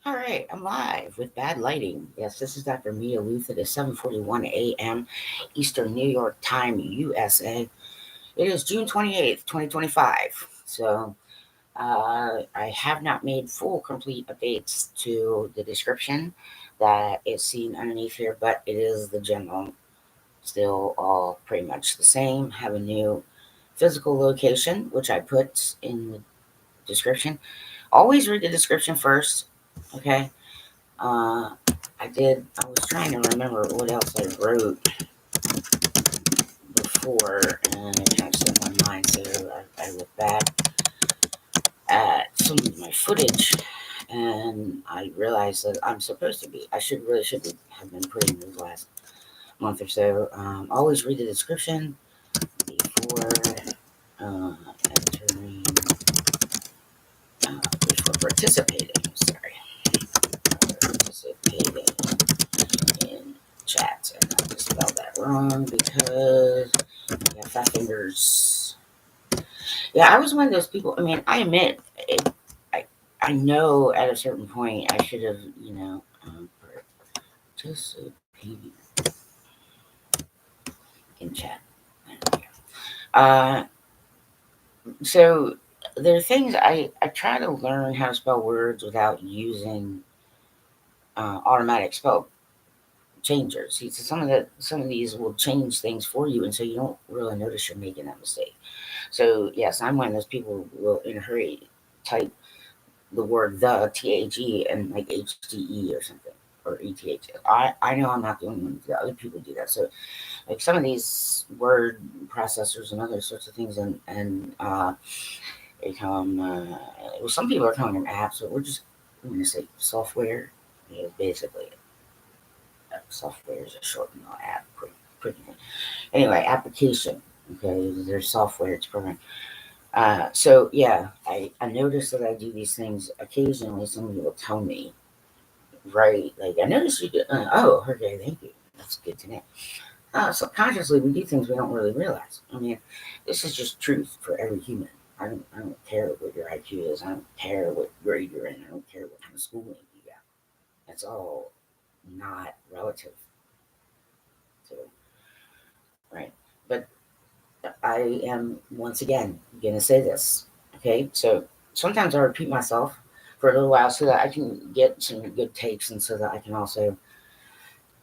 All right, I'm live with bad lighting. Yes, this is Dr. Mia Lueth. It is 7:41 a.m. Eastern New York Time, USA. It is June 28th, 2025. So I have not made full, complete updates to the description that is seen underneath here, but it is the general. Still all pretty much the same. Have a new physical location, which I put in the description. Always read the description first, okay? Uh, I was trying to remember what else I wrote before, and it kind of slipped my mind. So I looked back at some of my footage, and I realized that I should have been putting these last month or so. Always read the description before entering, before participating. Sorry, participating in chats, and I just spelled that wrong because I got fat fingers. Yeah, I was one of those people. I mean, I admit it. I know at a certain point I should have, participating in chat. Uh, so there are things I try to learn how to spell words without using automatic spell changers. See, so some of these will change things for you, and so you don't really notice you're making that mistake. So yes, I'm one of those people who will in a hurry type the word the THE and like HDE or something or ETH. I know I'm not the only one. The other people do that. So like some of these word processors and other sorts of things, and they come. Well, some people are calling them apps, but I'm going to say software. Yeah, basically, software is a shortened app. Pretty much. Anyway, application. Okay, there's software. It's program. So yeah, I notice that I do these things occasionally. Somebody will tell me, right? Like I noticed you did. Oh, okay, thank you. That's good to know. Subconsciously, we do things we don't really realize. I mean, this is just truth for every human. I don't care what your IQ is. I don't care what grade you're in. I don't care what kind of schooling you got. That's all not relative to, right? But I am once again going to say this. Okay, so sometimes I repeat myself for a little while so that I can get some good takes, and so that I can also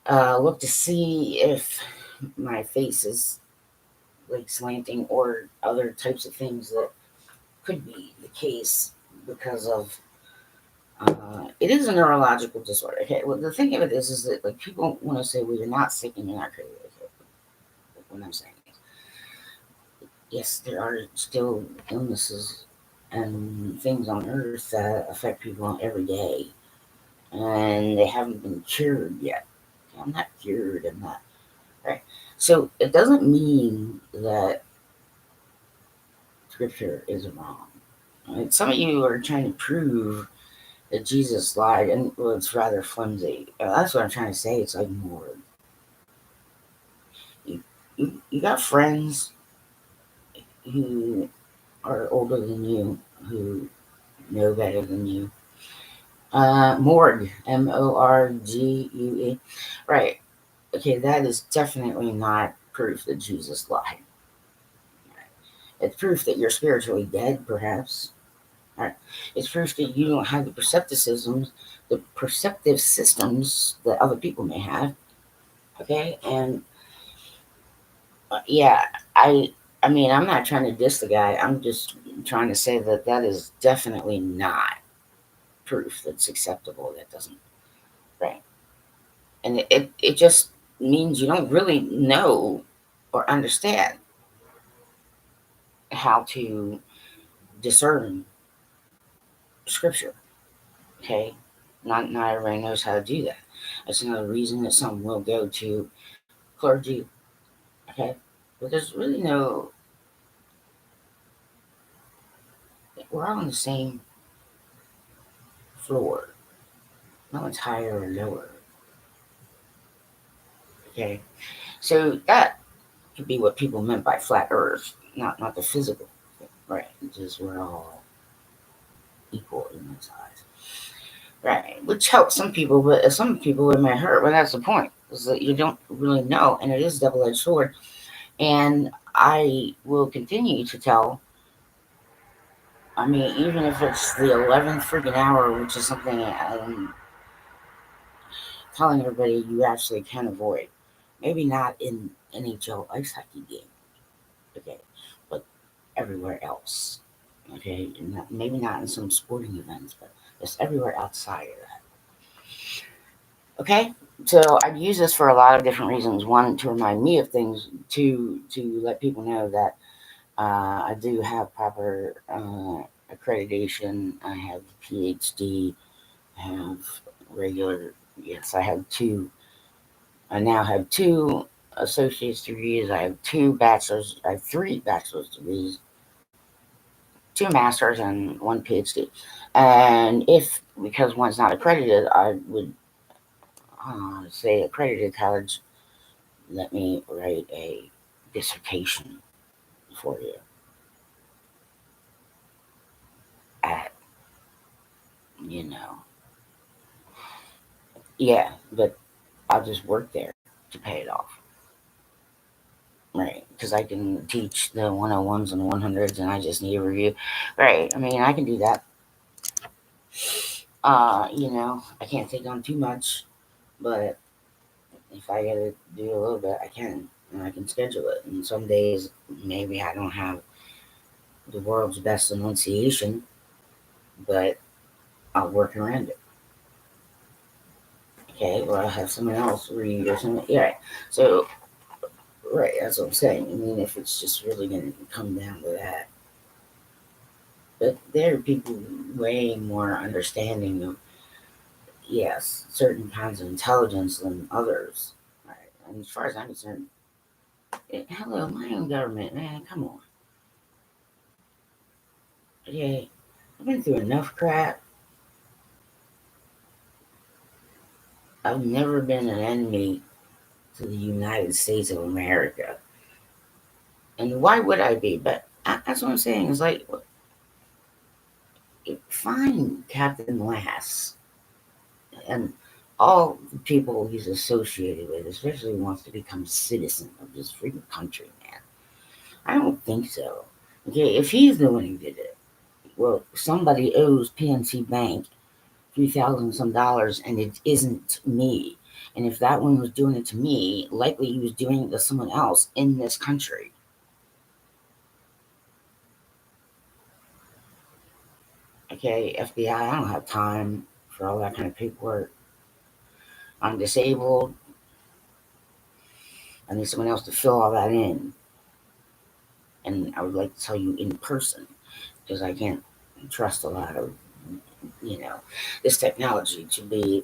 look to see if my face is like slanting or other types of things that could be the case because of it is a neurological disorder. Okay, well the thing of it is that like people want to say, well, you're not sick and you're not crazy. Okay, what I'm saying is, yes, there are still illnesses and things on earth that affect people every day, and they haven't been cured yet. I'm not cured. I'm not right. So it doesn't mean that scripture is wrong. Right? Some of you are trying to prove that Jesus lied, and well, it's rather flimsy. That's what I'm trying to say. It's like more. You got friends who are older than you, who know better than you. Morgue, Morgue. Right. Okay, that is definitely not proof that Jesus lied. It's proof that you're spiritually dead, perhaps. Right. It's proof that you don't have the perceptive systems that other people may have. Okay, and yeah, I I mean I'm not trying to diss the guy. I'm just trying to say that that is definitely not proof that's acceptable. That doesn't right, and it just means you don't really know or understand how to discern scripture. Okay, not everybody knows how to do that. That's another reason that some will go to clergy. Okay, but there's really no. We're all on the same floor. No one's higher or lower. Okay, so that could be what people meant by flat Earth, not the physical. Right, just we're all equal in this eyes. Right, which helps some people, but some people it may hurt. But that's the point, is that you don't really know, and it is a double-edged sword. And I will continue to tell. I mean, even if it's the 11th freaking hour, which is something I'm telling everybody you actually can avoid. Maybe not in NHL ice hockey game, okay, but everywhere else, okay. Maybe not in some sporting events, but just everywhere outside of that. Okay, so I've used this for a lot of different reasons. One, to remind me of things. Two, to let people know that I do have proper accreditation. I have PhD. I have regular. Yes, I have two. I now have two associate's degrees. I have two bachelor's. I have three bachelor's degrees, two masters, and one PhD. And if, because one's not accredited, I would say accredited college, let me write a dissertation for you at, you know, yeah, but I'll just work there to pay it off. Right, because I can teach the 101s and 100s, and I just need a review. Right, I mean, I can do that. I can't take on too much, but if I gotta do a little bit, I can, and I can schedule it. And some days, maybe I don't have the world's best enunciation, but I'll work around it. Okay, or I'll have someone else read or something. Yeah, right. So, right, that's what I'm saying. I mean, if it's just really gonna come down to that, but there are people way more understanding of, yes, certain kinds of intelligence than others. Right, and as far as I'm concerned, hello, my own government, man, come on. Okay, I've been through enough crap. I've never been an enemy to the United States of America. And why would I be? But that's what I'm saying. It's like, find Captain Lass and all the people he's associated with, especially wants to become citizen of this freaking country, man. I don't think so. Okay, if he's the one who did it, well, somebody owes PNC Bank 3,000 some dollars, and it isn't me. And if that one was doing it to me, likely he was doing it to someone else in this country. Okay, FBI, I don't have time for all that kind of paperwork. I'm disabled. I need someone else to fill all that in. And I would like to tell you in person, because I can't trust a lot of, you know, this technology to be,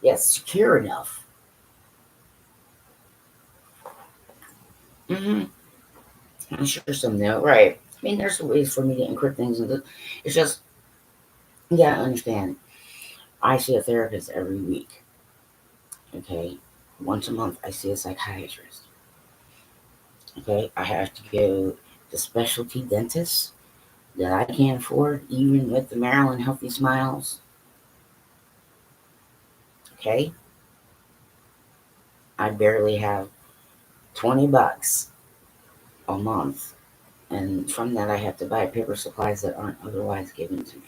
yes, secure enough. Mm-hmm. I'm sure some know, right? I mean, there's ways for me to encrypt things, and it's just, you gotta understand. I see a therapist every week. Okay, once a month I see a psychiatrist. Okay, I have to go to specialty dentists that I can't afford, even with the Maryland Healthy Smiles. Okay, I barely have $20 a month, and from that I have to buy paper supplies that aren't otherwise given to me.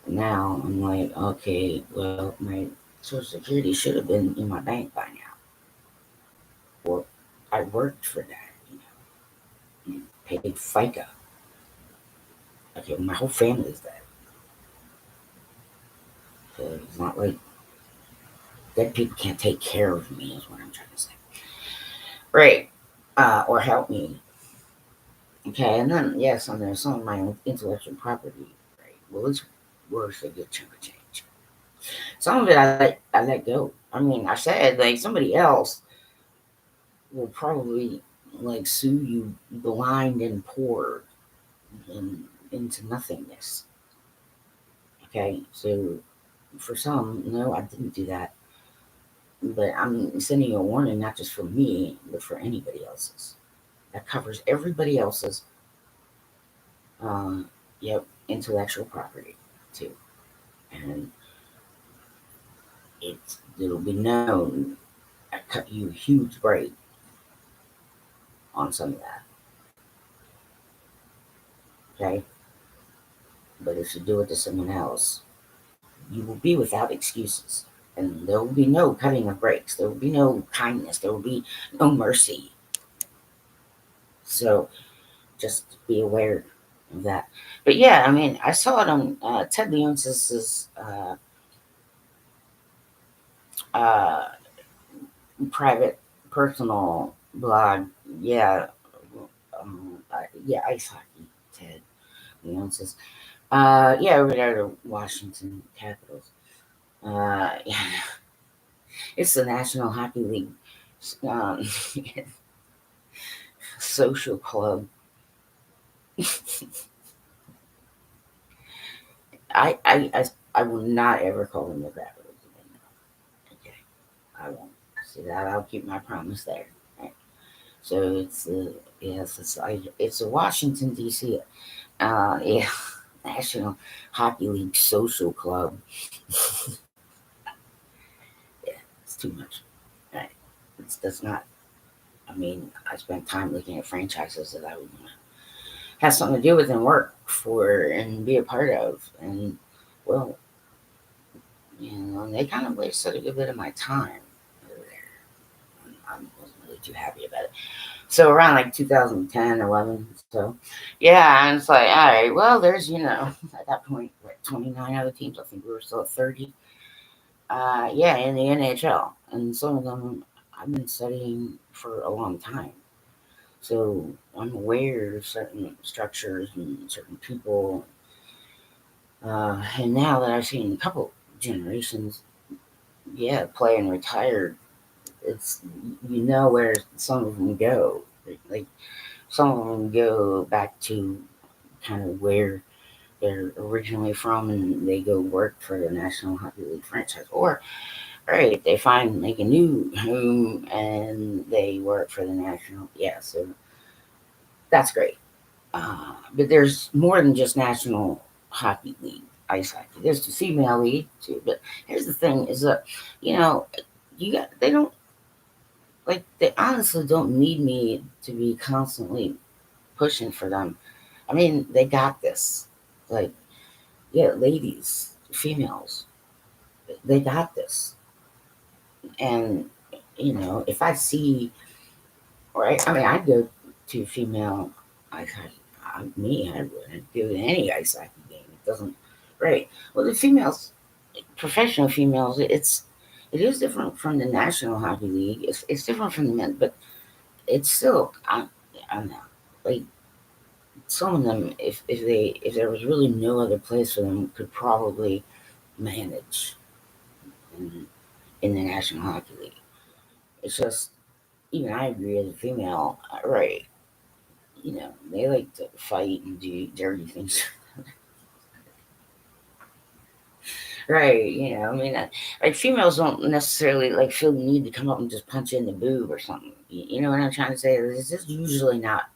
Now I'm like, okay, well, my Social Security should have been in my bank by now. Well, I worked for that, paid FICA. Okay, my whole family is dead. So it's not like dead people can't take care of me, is what I'm trying to say. Right. Or help me. Okay, and then, yes, on there's some of my own intellectual property. Right. Well, it's worth a good chunk of change. Some of it I let go. I mean, I said, like, somebody else will probably, like, sue you blind and poor and into nothingness. Okay, so for some, no, I didn't do that. But I'm sending you a warning, not just for me, but for anybody else's. That covers everybody else's. Yep, intellectual property too, and it'll be known. I cut you a huge break on some of that. Okay, but if you do it to someone else, you will be without excuses, and there will be no cutting of breaks. There will be no kindness. There will be no mercy. So just be aware of that. But yeah, I mean, I saw it on Ted Leonsis' uh, private, personal blog. Yeah, yeah, ice hockey. Ted Leonsis. Yeah, over there, the Washington Capitals. Yeah, it's the National Hockey League um, social club. I will not ever call them the Capitals again. Okay, I won't. See that? I'll keep my promise there. Right. So it's the yes, it's a Washington D.C. Yeah, National Hockey League Social Club. Yeah, it's too much. Right? That's not. I mean, I spent time looking at franchises that I would want to have something to do with and work for and be a part of, and well, and they kind of wasted a good bit of my time over there. I wasn't really too happy about it. So around like 2010, 11. So yeah, and it's like, all right, well, there's, at that point, what, 29 other teams. I think we were still at 30. Yeah, in the NHL. And some of them I've been studying for a long time. So I'm aware of certain structures and certain people. And now that I've seen a couple generations, yeah, play and retire, it's, where some of them go. Like, some of them go back to kind of where they're originally from, and they go work for the National Hockey League franchise. Or, right, they find make a new home and they work for the national. Yeah, so that's great. But there's more than just National Hockey League ice hockey. There's the female league too. But here's the thing: is that you know they don't, like, they honestly don't need me to be constantly pushing for them. I mean, they got this. Like, yeah, ladies, females, they got this. And if I see, right, I mean, I'd go to female ice hockey. I wouldn't do any ice hockey game. It doesn't, right? Well, the females, professional females, it is different from the National Hockey League. It's different from the men, but it's still, I don't know, like, some of them, if there was really no other place for them, could probably manage in, in the National Hockey League. It's just, even I agree as a female, right? They like to fight and do dirty things, right? I mean, like, females don't necessarily like feel the need to come up and just punch you in the boob or something. You know what I'm trying to say? This is usually not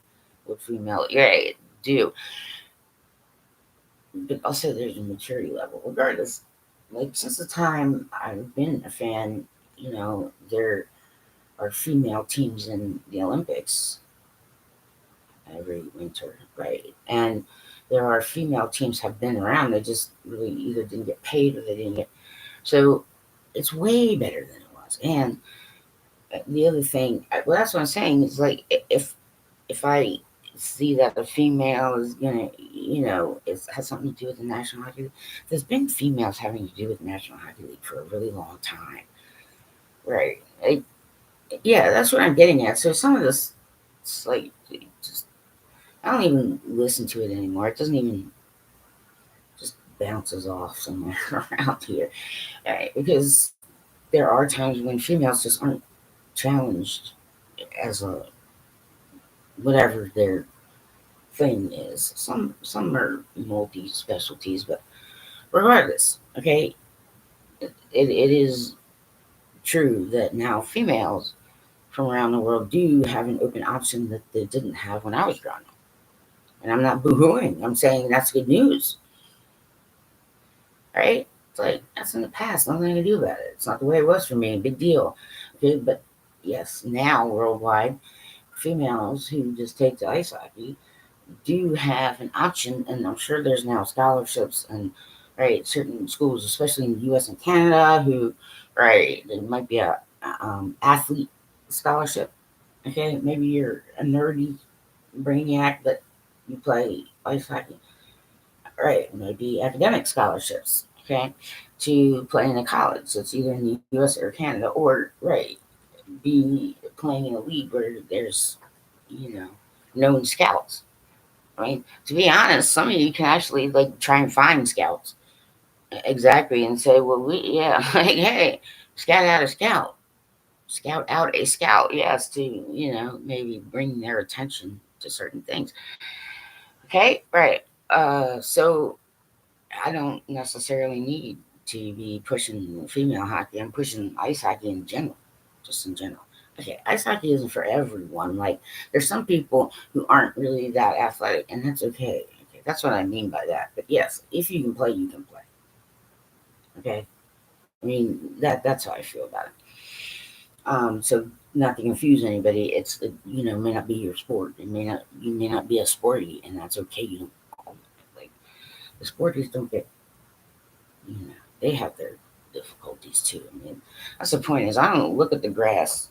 what female, right, do. But also, there's a maturity level, regardless. Like, since the time I've been a fan, there are female teams in the Olympics every winter, right? And there are female teams have been around. They just really either didn't get paid or they didn't get. So it's way better than it was. And the other thing, well, that's what I'm saying, is like, if I see that a female is gonna, it has something to do with the National Hockey League. There's been females having to do with the National Hockey League for a really long time, right? Yeah, that's what I'm getting at. So some of this, it's like, just, I don't even listen to it anymore. It doesn't even, just bounces off somewhere around here, right? Because there are times when females just aren't challenged as a whatever their thing is. Some are multi specialties, but regardless, okay, it is true that now females from around the world do have an open option that they didn't have when I was growing up. And I'm not boo-hooing. I'm saying that's good news, right? It's like, that's in the past. Nothing to do about it. It's not the way it was for me. Big deal. Okay, but yes, now worldwide, females who just take to ice hockey do have an option, and I'm sure there's now scholarships and right certain schools, especially in the U.S. and Canada, who right there might be a athlete scholarship. Okay, maybe you're a nerdy brainiac, but you play ice hockey. Right, maybe academic scholarships. Okay, to play in a college. So it's either in the U.S. or Canada, or right, be playing in a league where there's known scouts. I mean, to be honest, some of you can actually like try and find scouts exactly and say, well, yeah, like, hey, scout out a scout, yes, to maybe bring their attention to certain things. Okay, right. So I don't necessarily need to be pushing female hockey. I'm pushing ice hockey in general, just in general. Okay, ice hockey isn't for everyone. Like, there's some people who aren't really that athletic, and that's okay. Okay, that's what I mean by that. But yes, if you can play, you can play. Okay, I mean that's how I feel about it. So not to confuse anybody, it may not be your sport. You may not be a sporty, and that's okay. You don't like the sporties don't get they have their difficulties too. I mean, that's the point is I don't look at the grass.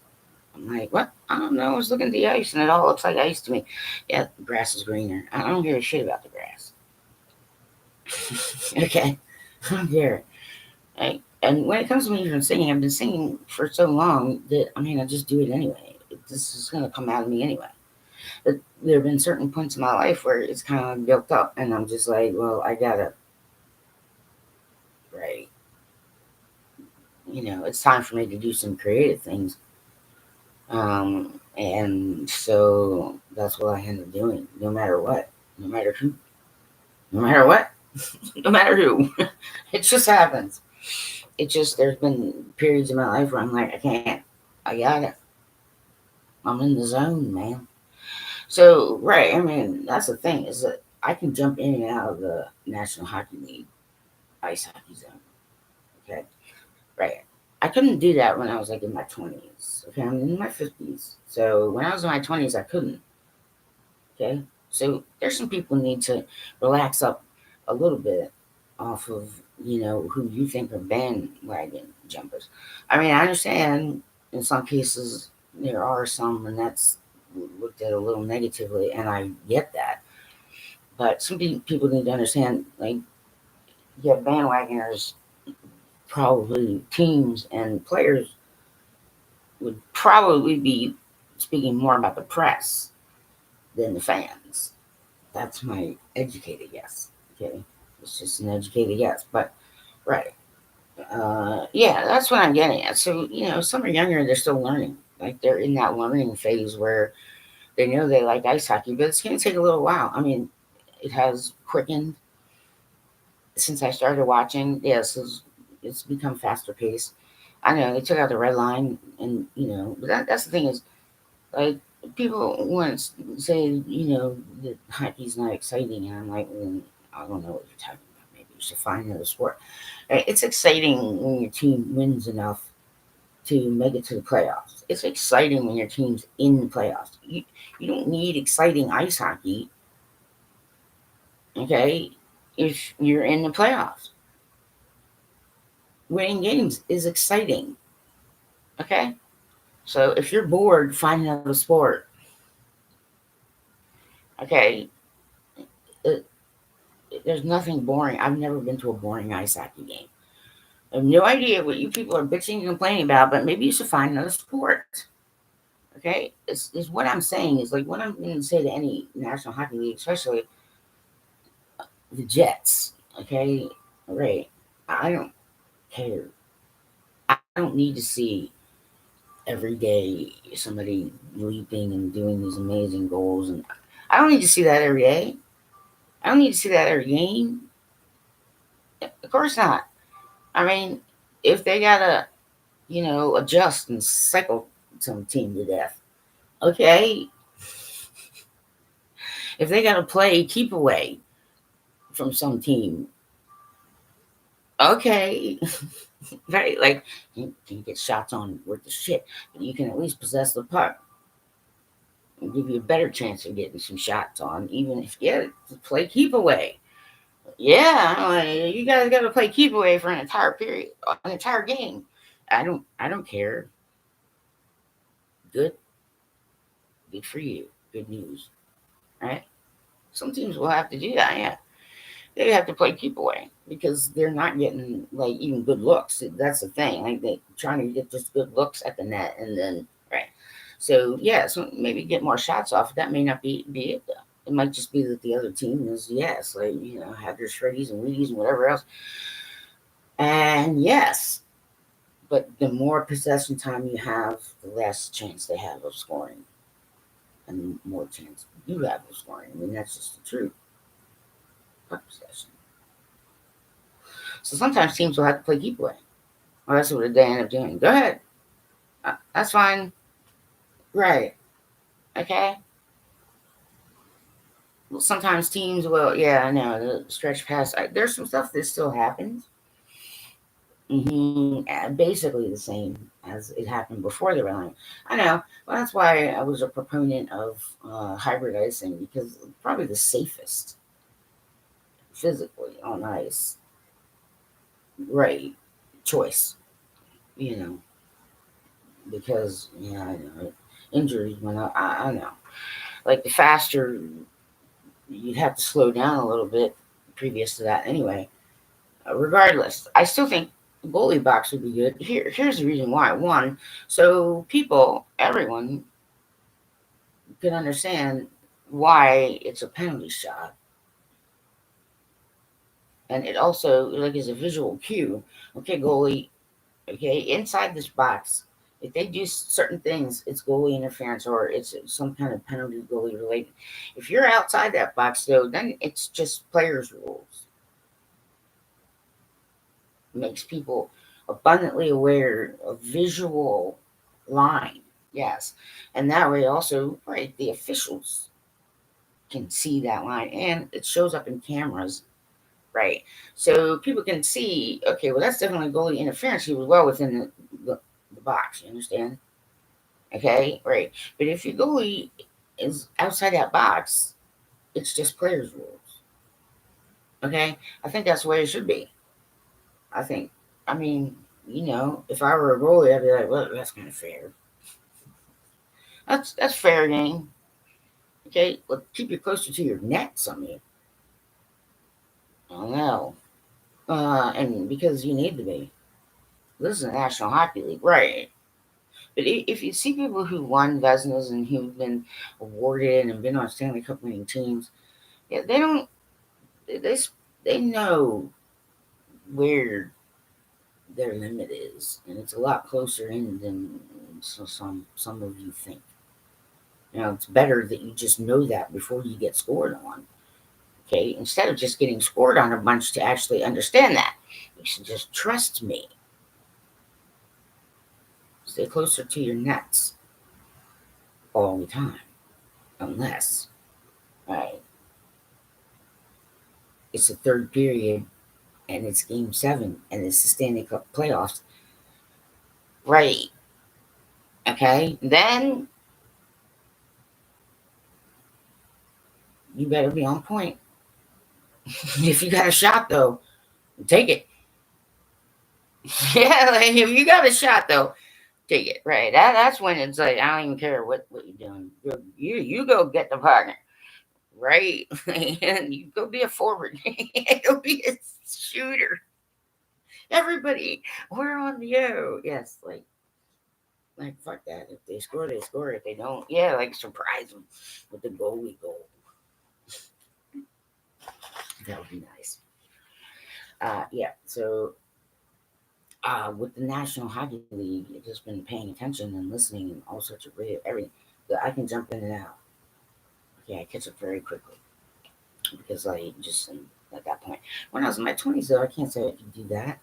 I'm like, what? I don't know. I was looking at the ice and it all looks like ice to me. Yeah, the grass is greener. I don't give a shit about the grass. Okay? I don't care. And when it comes to me even singing, I've been singing for so long that, I mean, I just do it anyway. This is going to come out of me anyway. But there have been certain points in my life where it's kind of built up and I'm just like, well, I gotta, right, it's time for me to do some creative things. And so that's what I end up doing, no matter what, no matter who, no matter what, no matter who. It just happens. There's been periods in my life where I'm like, I can't, I got it. I'm in the zone, man. So, right, I mean, that's the thing is that I can jump in and out of the National Hockey League ice hockey zone. Okay, right. I couldn't do that when I was like in my 20s. Okay, I'm in my 50s. So when I was in my 20s, I couldn't. Okay, so there's some people need to relax up a little bit off of who you think are bandwagon jumpers. I mean, I understand in some cases there are some, and that's looked at a little negatively, and I get that. But some people need to understand, like, yeah, bandwagoners, probably teams and players would probably be speaking more about the press than the fans. That's my educated guess. Okay, it's just an educated guess, but right. Yeah, that's what I'm getting at. So some are younger; they're still learning. Like they're in that learning phase where they know they like ice hockey, but it's going to take a little while. I mean, it has quickened since I started watching. Yes, it's become faster paced. I know they took out the red line, and but that's the thing is like people once say that hockey's not exciting, and I'm like, I don't know what you're talking about. Maybe you should find another sport. It's exciting when your team wins enough to make it to the playoffs. It's exciting when your team's in the playoffs. You don't need exciting ice hockey, okay? If you're in the playoffs, winning games is exciting, okay? So if you're bored, find another sport, okay? It, there's nothing boring. I've never been to a boring ice hockey game. I have no idea what you people are bitching and complaining about, but maybe you should find another sport. Okay, is what I'm saying is like what I'm going to say to any National Hockey League, especially the Jets. Okay, right? I don't care. I don't need to see every day somebody leaping and doing these amazing goals, and I don't need to see that every day. I don't need to see that every game. Of course not. I mean, if they gotta adjust and cycle some team to death. Okay, If they got to play keep away from some team, okay, right? Like you can get shots on worth the shit, but you can at least possess the puck and give you a better chance of getting some shots on, even if play keep away. Yeah, like, you guys got to play keep away for an entire period, an entire game. I don't care. Good, good for you. Good news, right? Some teams will have to do that. Yeah, they have to play keep away because they're not getting like even good looks. That's the thing. Like they trying to get just good looks at the net, and then right. So yeah, so maybe get more shots off. That may not be it though. It might just be that the other team is yes, like have their shreddies and wheaties and whatever else. And yes, but the more possession time you have, the less chance they have of scoring, and the more chance you have of scoring. I mean that's just the truth. Puck possession. So sometimes teams will have to play keep away. Well, that's what they end up doing. Go ahead. That's fine. Right. Okay. Well, sometimes teams will, yeah, I know, the stretch pass. There's some stuff that still happens. Basically the same as it happened before the rally. I know. Well, that's why I was a proponent of hybrid icing because it's probably the safest physically on ice. Right. Choice. You know, because, yeah, I know. Injuries went up. I know. Like the faster you'd have to slow down a little bit previous to that anyway. Regardless, I still think goalie box would be good. Here's the reason why. One, so everyone can understand why it's a penalty shot. And it also like is a visual cue. Okay, goalie, okay, inside this box, if they do certain things, it's goalie interference or it's some kind of penalty goalie related. If you're outside that box though, then it's just players' rules. Makes people abundantly aware of visual line. Yes. And that way also, right, the officials can see that line and it shows up in cameras. Right. So people can see, okay, well, that's definitely goalie interference. He was well within the box. You understand? Okay. Right. But if your goalie is outside that box, it's just players' rules. Okay. I think that's the way it should be. I think, I mean, if I were a goalie, I'd be like, well, that's kind of fair. That's fair game. Okay, well, keep you closer to your net, some of you. I don't know. And because you need to be. This is the National Hockey League, right? But if you see people who won Vezinas and who've been awarded and been on Stanley Cup winning teams, yeah, they don't. They they know where their limit is, and it's a lot closer in than some of you think. It's better that you just know that before you get scored on. Okay, instead of just getting scored on a bunch to actually understand that, you should just trust me. Stay closer to your nets all the time, unless, right, it's the third period and it's game 7 and it's the Stanley Cup playoffs. Right. Okay, then you better be on point. If you got a shot, though, take it. Yeah, like if you got a shot, though, take it. Right. That's when it's like I don't even care what you're doing. You go get the puck. Right. And you go be a forward. Go be a shooter. Everybody, we're on the O. Yes, like fuck that. If they score, they score. If they don't, yeah, like surprise them with the goalie goal. That would be nice. Yeah. So with the National Hockey League, I've just been paying attention and listening and all sorts of radio, everything. That I can jump in and out. Okay, I catch up very quickly because I just am at that point. When I was in my 20s, though, I can't say I could do that.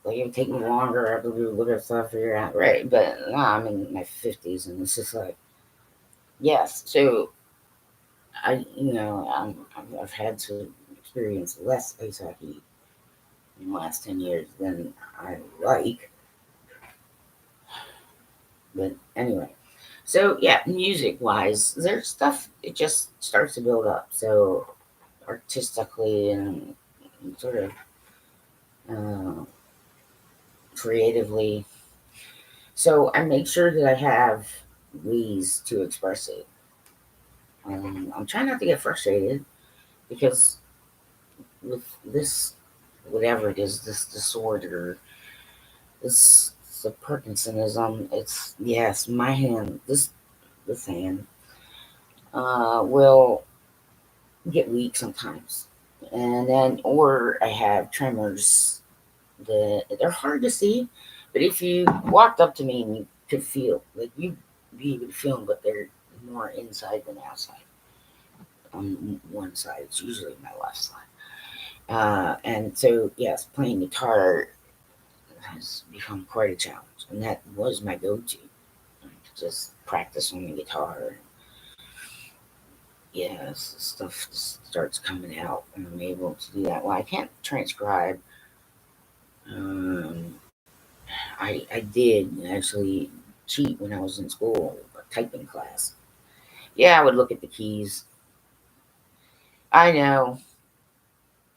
Like it would take me longer. I have to do a little bit of stuff figure out, right? But now I'm in my 50s, and it's just like, yes. So I've had to experience less ice hockey in the last 10 years than I like. But anyway, so yeah, music wise, there's stuff it just starts to build up. So artistically and sort of uh, creatively. So I make sure that I have ways to express it. I'm trying not to get frustrated because with this, whatever it is, this disorder, this Parkinsonism, it's yes, my hand, this hand, will get weak sometimes, and then or I have tremors. They're hard to see, but if you walked up to me and you could feel, like you be able to feel them, but they're more inside than outside. On one side, it's usually my left side. And so, yes, playing guitar has become quite a challenge, and that was my go-to. Just practice on the guitar. Yes, stuff just starts coming out, and I'm able to do that. Well, I can't transcribe. Um, I did actually cheat when I was in school, a typing class. Yeah, I would look at the keys. I know.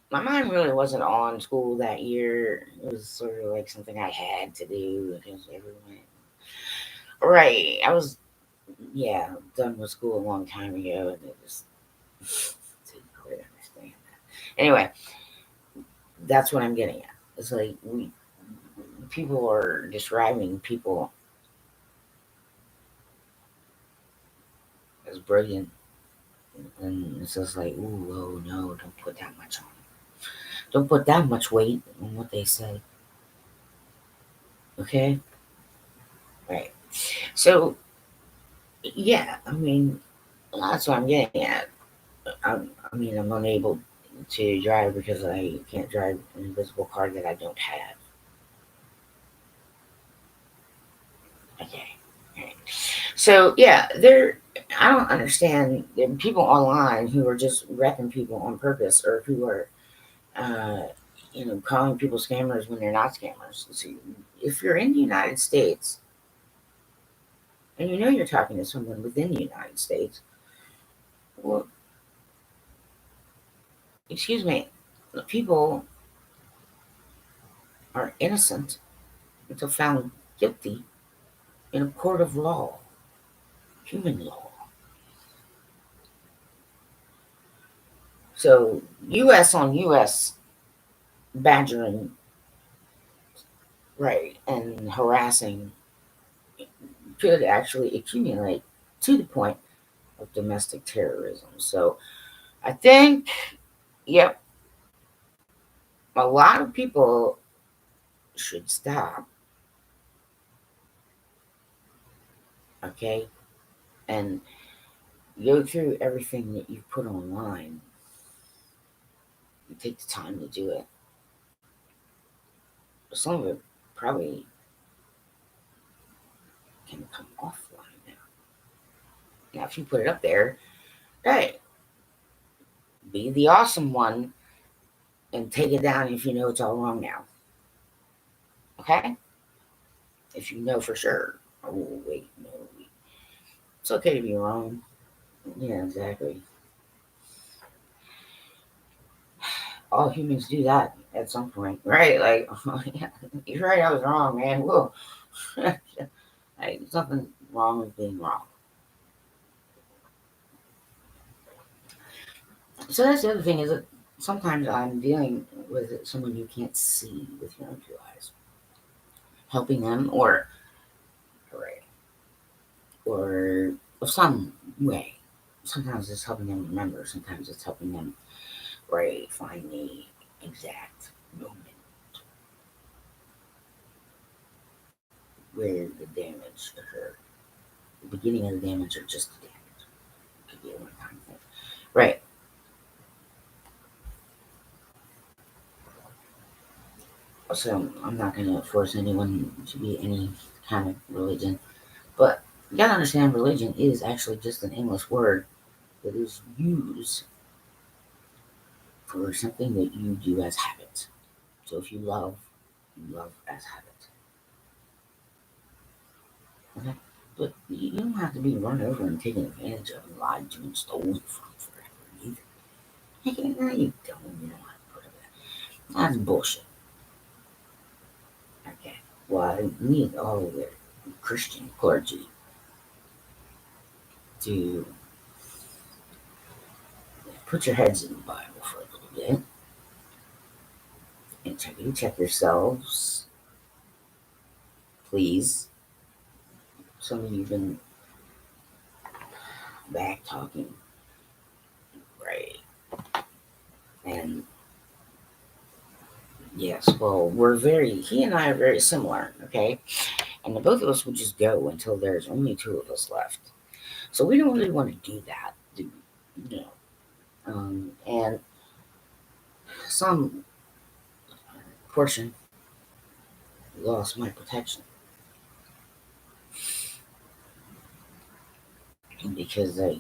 My mind really wasn't on school that year. It was sort of like something I had to do because everyone. Right. I was, yeah, done with school a long time ago, and it just didn't quite understand that. Anyway, that's what I'm getting at. It's like people are describing people as brilliant, and it's just like, ooh, oh no, don't put that much on. Don't put that much weight on what they say. Okay, right. So yeah, I mean, that's what I'm getting at. I'm unable to drive because I can't drive an invisible car that I don't have. Okay. Right. So yeah, there. I don't understand there are people online who are just wrecking people on purpose, or who are, uh, calling people scammers when they're not scammers. So if you're in the United States and you know you're talking to someone within the United States, well, excuse me, people are innocent until found guilty in a court of law, human law. So U.S. on U.S. badgering, right, and harassing could actually accumulate to the point of domestic terrorism. So I think, yep, a lot of people should stop, okay, and go through everything that you put online. You take the time to do it. Some of it probably can come offline now. Now, if you put it up there, hey, be the awesome one and take it down if you know it's all wrong now. Okay? If you know for sure. Oh, wait, no. It's okay to be wrong. Yeah, exactly. All humans do that at some point, right? Like, oh, yeah, you're right, I was wrong, man. Whoa. Like, there's nothing wrong with being wrong. So that's the other thing is that sometimes I'm dealing with someone you can't see with your own two eyes, helping them right, or of some way. Sometimes it's helping them remember. Sometimes it's helping them right find the exact moment where the damage occurred. The beginning of the damage or just the damage. It could be a one-time thing. Right. So I'm not going to force anyone to be any kind of religion, but you gotta understand religion is actually just an English word that is used for something that you do as habit. So if you love as habit. Okay? But you don't have to be run over and taken advantage of and lied to and stolen from forever either. Hey, no, you don't. You don't have to put up with that. That's bullshit. Okay. Well, I need all of the Christian clergy to put your heads in the Bible for a little bit and check yourselves, please. Some of you've been back talking, right? And yes, well, he and I are very similar, okay? And the both of us would just go until there's only two of us left. So we don't really want to do that, you know. And some portion lost my protection because they,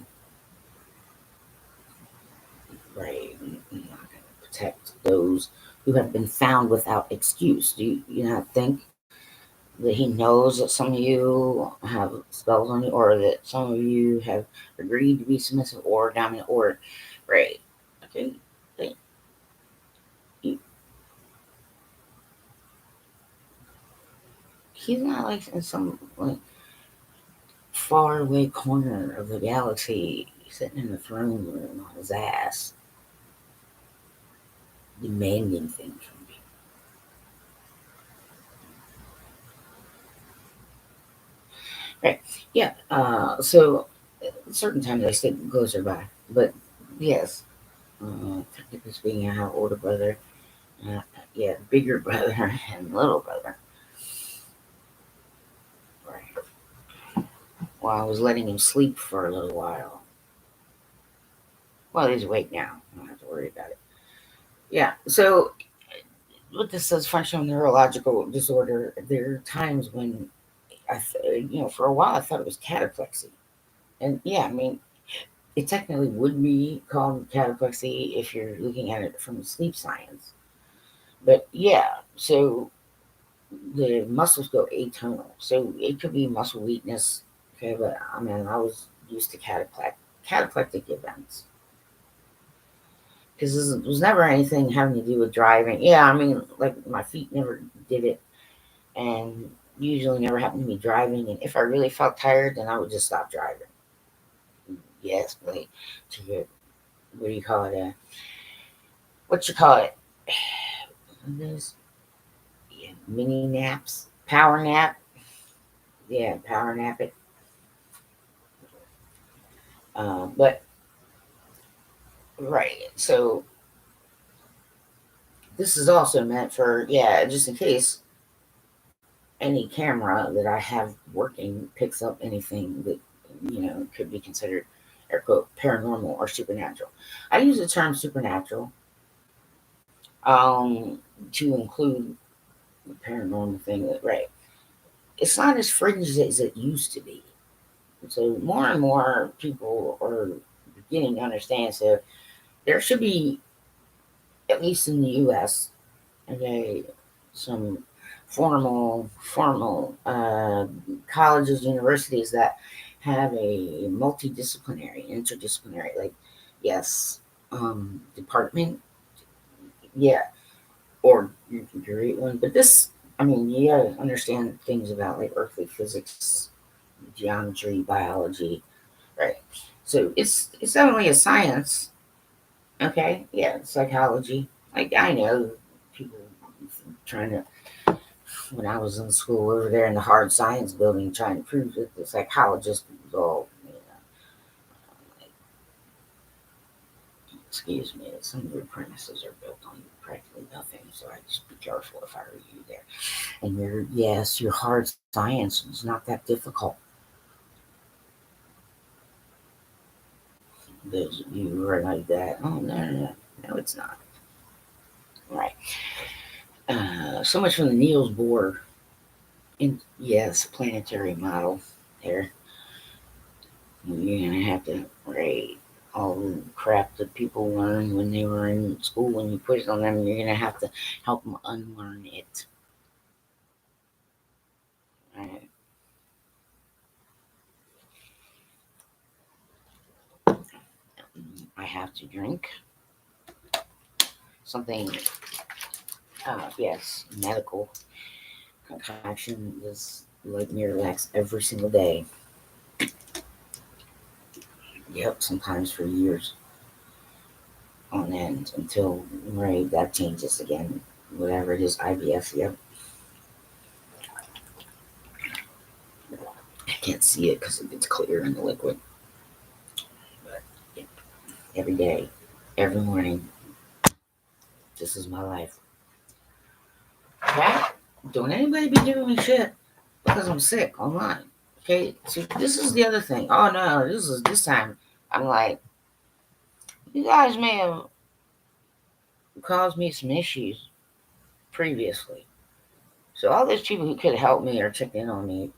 right, you're not going to protect those who have been found without excuse. Do you not think that he knows that some of you have spells on you, or that some of you have agreed to be submissive or dominant, or right? Okay, they, he, he's not like in some like far away corner of the galaxy, sitting in the throne room on his ass, demanding things from me. Right? Yeah. So certain times I sit closer by, but yes, technically speaking, I have older brother. Uh, yeah, bigger brother and little brother. Right. Well, I was letting him sleep for a little while. Well, he's awake now. I don't have to worry about it. Yeah. So, what this says, functional neurological disorder. There are times when for a while I thought it was cataplexy, and yeah, I mean, it technically would be called cataplexy if you're looking at it from sleep science. But yeah, so the muscles go atonal. So it could be muscle weakness. Okay, but I mean, I was used to cataplectic events because this was never anything having to do with driving. Yeah, I mean, like my feet never did it, and usually never happened to me driving. And if I really felt tired, then I would just stop driving. Yes, like to get what do you call it? What you call it? This yeah, mini naps, power nap. Yeah, power nap it. But right, so this is also meant for, yeah, just in case any camera that I have working picks up anything that, could be considered, air quote, paranormal or supernatural. I use the term supernatural um, to include the paranormal thing that, right, it's not as fringe as it used to be. So more and more people are beginning to understand. So there should be, at least in the U.S., okay, some formal colleges, universities that have a multidisciplinary, interdisciplinary, like yes, department, yeah, or you can create one. But this, I mean, you gotta understand things about like earthly physics, geometry, biology, right? So it's definitely a science. Okay, yeah, psychology. Like I know people trying to when I was in school over there in the hard science building trying to prove that the psychologist was all, like, excuse me, some of your premises are built on practically nothing, so I just be careful if I were you there. And yes, your hard science is not that difficult. Those of you who are like that, oh, no, it's not. Right. So much from the Niels Bohr, yes, planetary model there. You're going to have to, right. all the crap that people learned when they were in school. When you put it on them, you're gonna have to help them unlearn it. Right? I have to drink something. Yes, medical concoction is like me relax every single day. Yep, sometimes for years on end until right that changes again. Whatever it is, IVF. Yep, I can't see it because it's clear in the liquid. But yep, every day, every morning, this is my life. Okay? Don't anybody be giving me shit because I'm sick online. Okay? See, this is the other thing. Oh no, this time. I'm like, you guys may have caused me some issues previously. So all those people who could have helped me or checked in on me,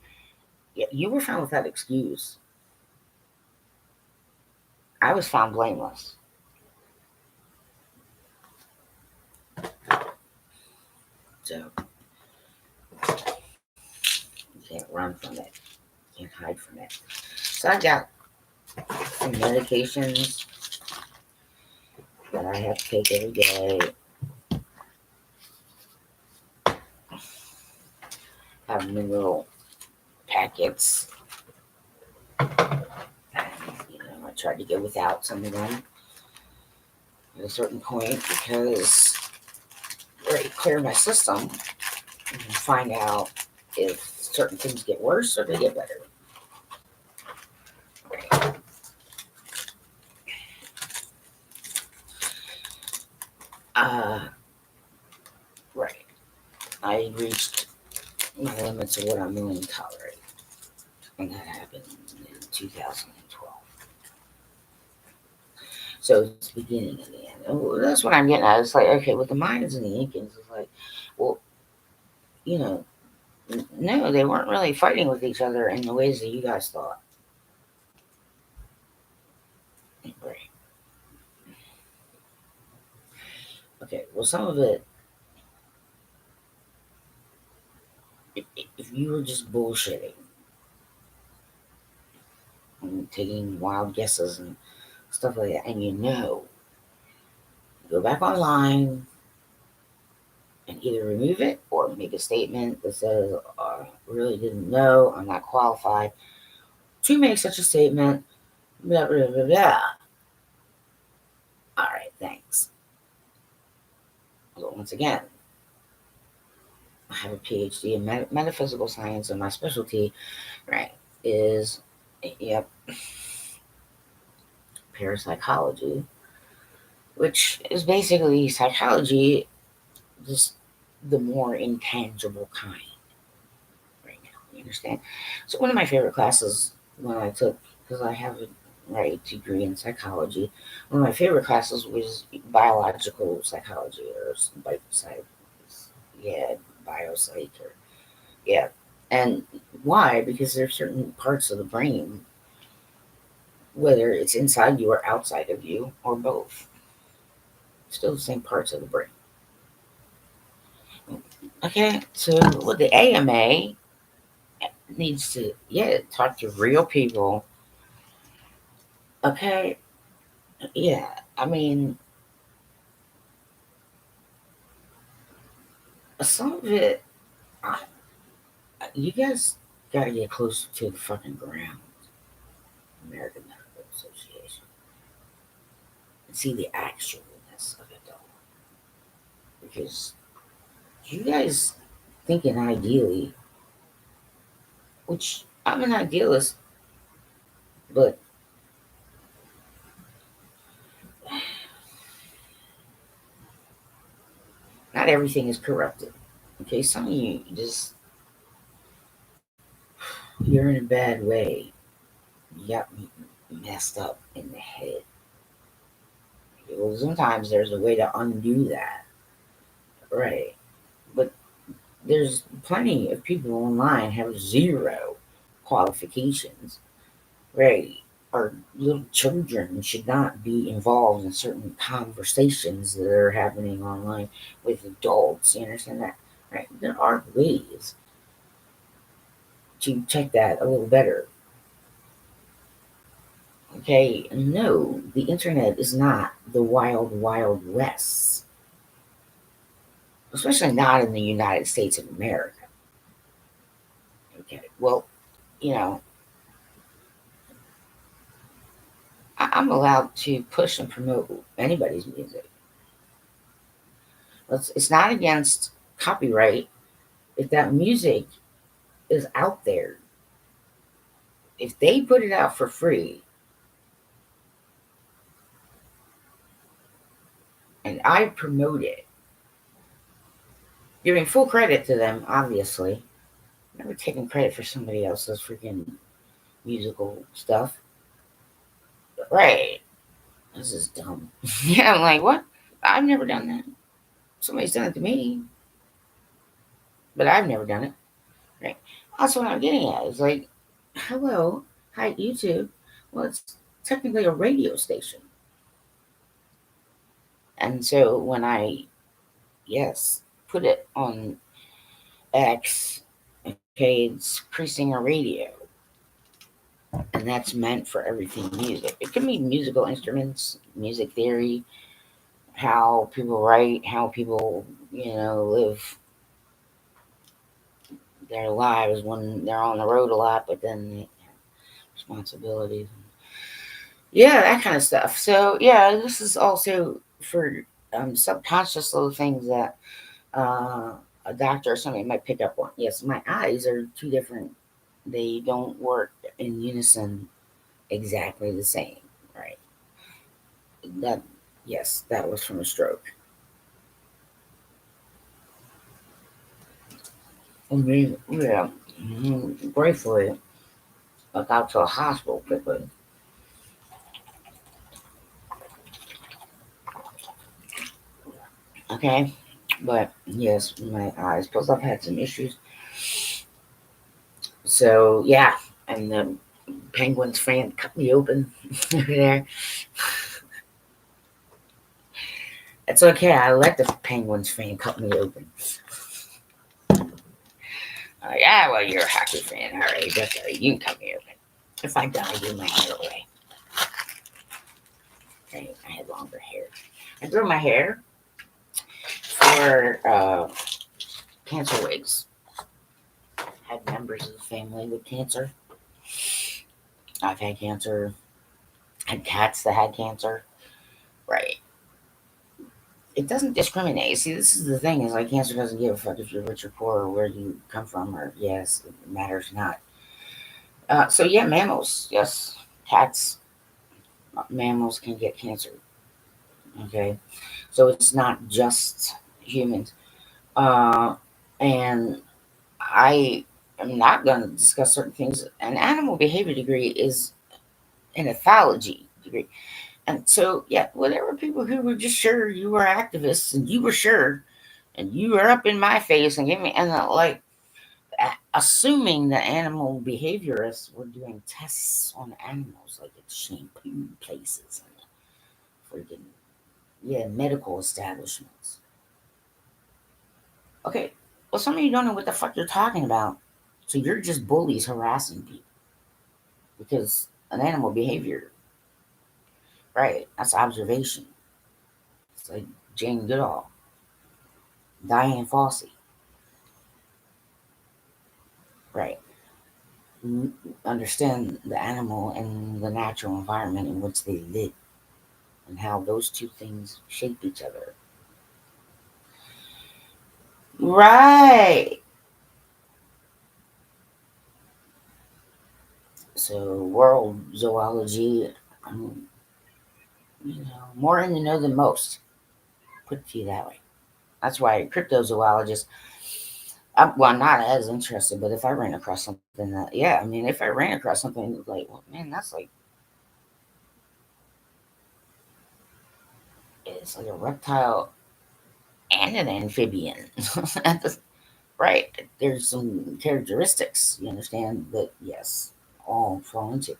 yeah, you were found without excuse. I was found blameless. So you can't run from it. You can't hide from it. So I got some medications that I have to take every day. Have mineral packets. I tried to go without some of them at a certain point because it clear my system and find out if certain things get worse or they get better. Uh, right. I reached my limits of what I'm willing to tolerate, and that happened in 2012. So it's the beginning of the end. Oh, that's what I'm getting at. It's like, okay, with the Mayans and the Incans, it's like, well, you know, no, they weren't really fighting with each other in the ways that you guys thought. Right. Okay, well, some of it, if you were just bullshitting and taking wild guesses and stuff like that, and go back online and either remove it or make a statement that says, I really didn't know, I'm not qualified to make such a statement, blah, blah, blah, blah. All right, thanks. So once again, I have a PhD in metaphysical science, and my specialty, right, is, yep, parapsychology, which is basically psychology, just the more intangible kind right now. You understand? So one of my favorite classes when I took, because I have a right degree in psychology, one of my favorite classes was biological psychology or psych, yeah, biopsych or yeah. And why? Because there's certain parts of the brain, whether it's inside you or outside of you or both, still the same parts of the brain. Okay, so with the AMA needs to talk to real people. Okay, yeah, I mean some of it, uh, you guys gotta get closer to the fucking ground, American Medical Association, and see the actualness of it all. Because you guys thinking ideally, which I'm an idealist, but not everything is corrupted. Okay, some of you just you're in a bad way. You got messed up in the head. Well, sometimes there's a way to undo that, right? But there's plenty of people online have zero qualifications, right? our little children should not be involved in certain conversations that are happening online with adults. You understand that? Right? There are ways to check that a little better. Okay, no, the internet is not the wild, wild west, especially not in the United States of America. Okay, well, you know, I'm allowed to push and promote anybody's music. It's not against copyright if that music is out there. If they put it out for free and I promote it, giving full credit to them, obviously, never taking credit for somebody else's freaking musical stuff. Right. This is dumb. Yeah, I'm like, what? I've never done that. Somebody's done it to me, but I've never done it. Right. That's what I'm getting at. It's like, hello, hi, YouTube. Well, it's technically a radio station. And so when I, yes, put it on X, okay, it's Creasesinger Radio. And that's meant for everything music. It can be musical instruments, music theory, how people write, how people, live their lives when they're on the road a lot, but then they have responsibilities. Yeah, that kind of stuff. So, yeah, this is also for subconscious little things that a doctor or somebody might pick up on. Yes, my eyes are two different, they don't work in unison exactly the same, right? That, yes, that was from a stroke. I mean, yeah, gratefully, I got to a hospital quickly. Okay, but yes, my eyes. Plus, I've had some issues. So yeah, and the Penguins fan cut me open over there. It's okay. I let the Penguins fan cut me open. Yeah, well, you're a hockey fan. All right, that's all right. You can cut me open. If I die, do my hair away. Okay, I had longer hair. I grew my hair for cancer wigs. Had members of the family with cancer. I've had cancer. Had cats that had cancer. Right. It doesn't discriminate. See, this is the thing: is like cancer doesn't give a fuck if you're rich or poor or where you come from, or yes, it matters not. So yeah, mammals. Yes, cats, mammals can get cancer. Okay, so it's not just humans. Uh, and I am not going to discuss certain things. An animal behavior degree is an ethology degree. And so, yeah, whatever people who were just sure you were activists and you were sure and you were up in my face and give me, and like, assuming that animal behaviorists were doing tests on animals, like at shampoo places and freaking, yeah, medical establishments. Okay, well, some of you don't know what the fuck you're talking about. So you're just bullies harassing people because an animal behavior, right? That's observation. It's like Jane Goodall, Diane Fossey, right? Understand the animal and the natural environment in which they live and how those two things shape each other. Right. So world zoology, I'm, more in the know than most. Put it to you that way. That's why cryptozoologists. Well, I'm not as interested, but if I ran across something that, yeah, I mean, if I ran across something like, well, man, that's like, it's like a reptile and an amphibian. Right? There's some characteristics, you understand, that, yes, all fall into.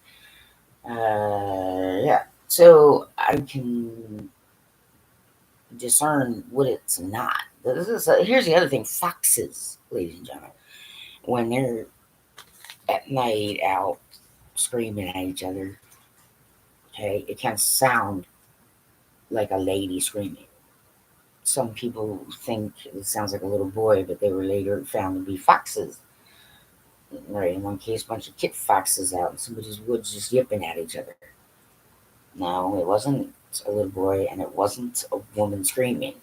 Yeah. So I can discern what it's not. Here's the other thing: foxes, ladies and gentlemen, when they're at night out screaming at each other, okay, it can sound like a lady screaming. Some people think it sounds like a little boy, but they were later found to be foxes. Right, in one case, a bunch of kit foxes out in somebody's woods just yipping at each other. No, it wasn't a little boy, and it wasn't a woman screaming.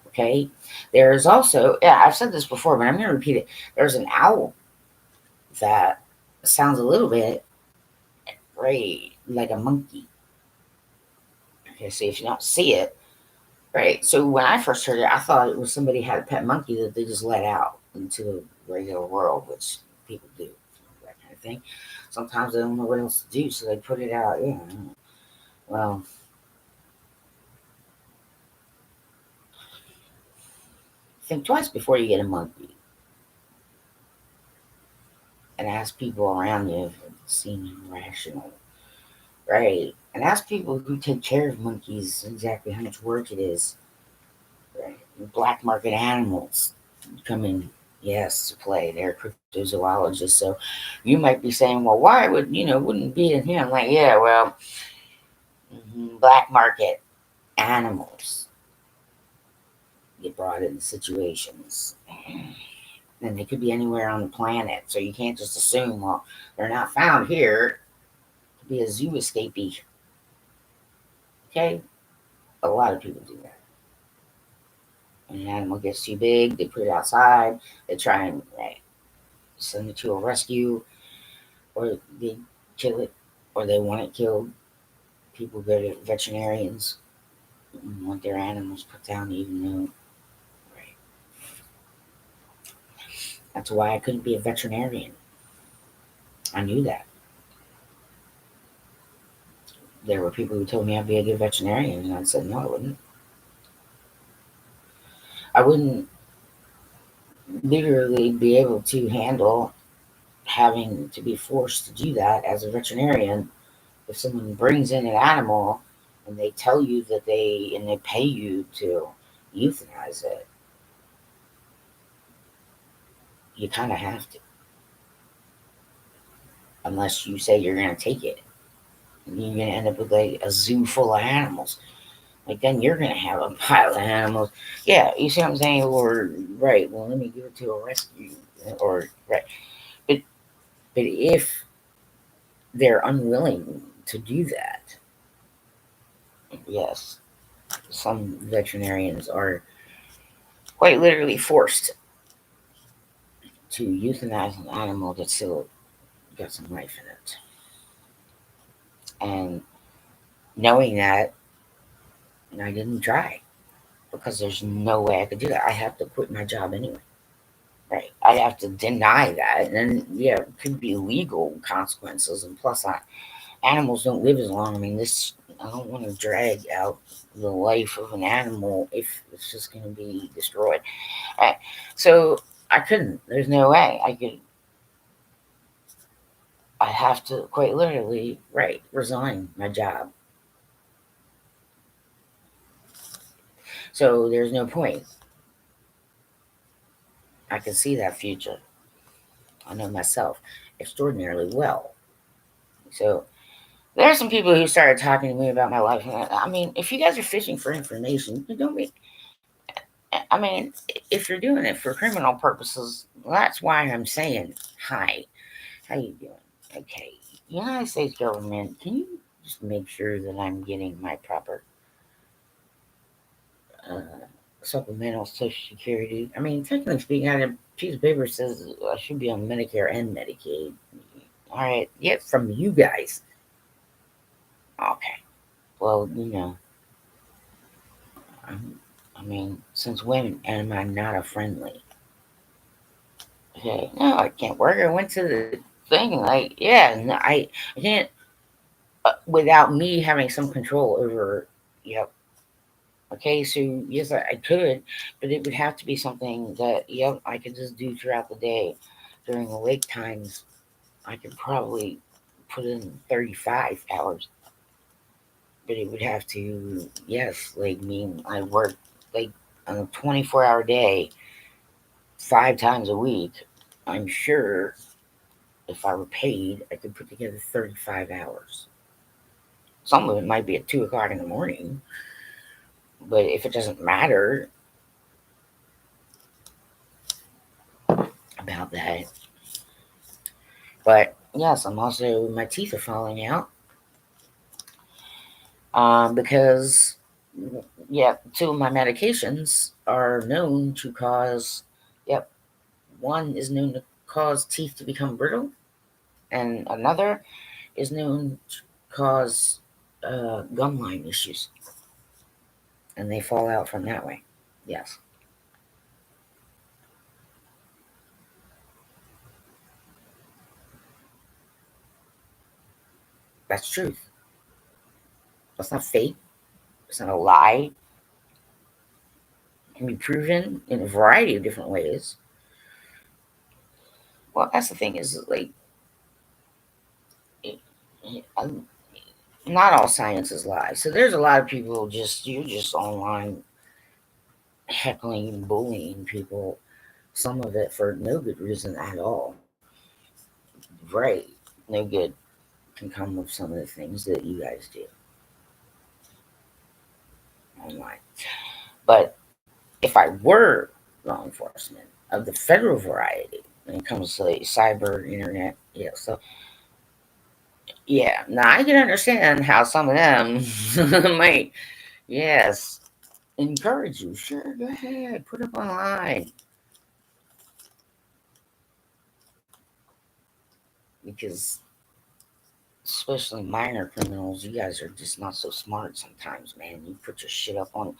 Okay, there's also, yeah, I've said this before, but I'm going to repeat it. There's an owl that sounds a little bit, right, like a monkey. Okay, so if you don't see it, right. So when I first heard it, I thought it was somebody had a pet monkey that they just let out into the regular world, which people do, that kind of thing. Sometimes they don't know what else to do, so they put it out. Yeah. Well, think twice before you get a monkey, and ask people around you if it seems rational, right? And ask people who take care of monkeys exactly how much work it is. Right? Black market animals come in, yes, to play. They're cryptozoologists. So you might be saying, well, why would, wouldn't be in here? I'm like, yeah, well, black market animals get brought into situations. And they could be anywhere on the planet. So you can't just assume, well, they're not found here. It could be a zoo escapee. Okay? A lot of people do that. When an animal gets too big, they put it outside. They try and send it to a rescue, or they kill it, or they want it killed. People go to veterinarians and want their animals put down, even though, right? That's why I couldn't be a veterinarian. I knew that. There were people who told me I'd be a good veterinarian, and I said no, I wouldn't. I wouldn't literally be able to handle having to be forced to do that as a veterinarian. If someone brings in an animal and they tell you that they pay you to euthanize it, you kind of have to, unless you say you're going to take it. And you're going to end up with like a zoo full of animals. Like then you're going to have a pile of animals. Yeah, you see what I'm saying? Or right, well, let me give it to a rescue. Or right, but if they're unwilling to do that, yes, some veterinarians are quite literally forced to euthanize an animal that's still got some life in it. And knowing that, I didn't try because there's no way I could do that. I have to quit my job anyway. Right. I have to deny that. And then, yeah, it could be legal consequences. And plus, animals don't live as long. I mean, I don't want to drag out the life of an animal if it's just going to be destroyed. Right. So I couldn't. There's no way I could. I have to quite literally, right, resign my job. So there's no point. I can see that future. I know myself extraordinarily well. So there are some people who started talking to me about my life. And I mean, if you guys are fishing for information, don't be. I mean, if you're doing it for criminal purposes, that's why I'm saying hi. How you doing? Okay, United States government, can you just make sure that I'm getting my proper uh, supplemental Social Security? I mean, technically speaking, I have a piece of paper says I should be on Medicare and Medicaid. All right, yeah, from you guys. Okay, well, I mean, since when am I not a friendly? Okay, no, I can't work. I went to the thing, like, yeah, no, I can't, without me having some control over, yep. Okay, so yes, I could, but it would have to be something that, yep, I could just do throughout the day. During the wake times, I could probably put in 35 hours, but it would have to, yes, like mean I work like on a 24-hour day, 5 times a week. I'm sure if I were paid, I could put together 35 hours. Some of it might be at 2 o'clock in the morning, but if it doesn't matter about that. But yes, I'm also, my teeth are falling out because, yeah, two of my medications are known to cause, yep, one is known to cause teeth to become brittle, and another is known to cause gum line issues, and they fall out from that way. Yes, that's truth. That's not fake. It's not a lie. It can be proven in a variety of different ways. Well, that's the thing is like, it, um, not all science is lies. So there's a lot of people just, you're just online heckling and bullying people. Some of it for no good reason at all. Right, no good can come of some of the things that you guys do online. But if I were law enforcement of the federal variety, when it comes to like cyber internet, yeah. So yeah, now I can understand how some of them might, yes, encourage you. Sure, go ahead, put up online because especially minor criminals, you guys are just not so smart sometimes, man. You put your shit up on,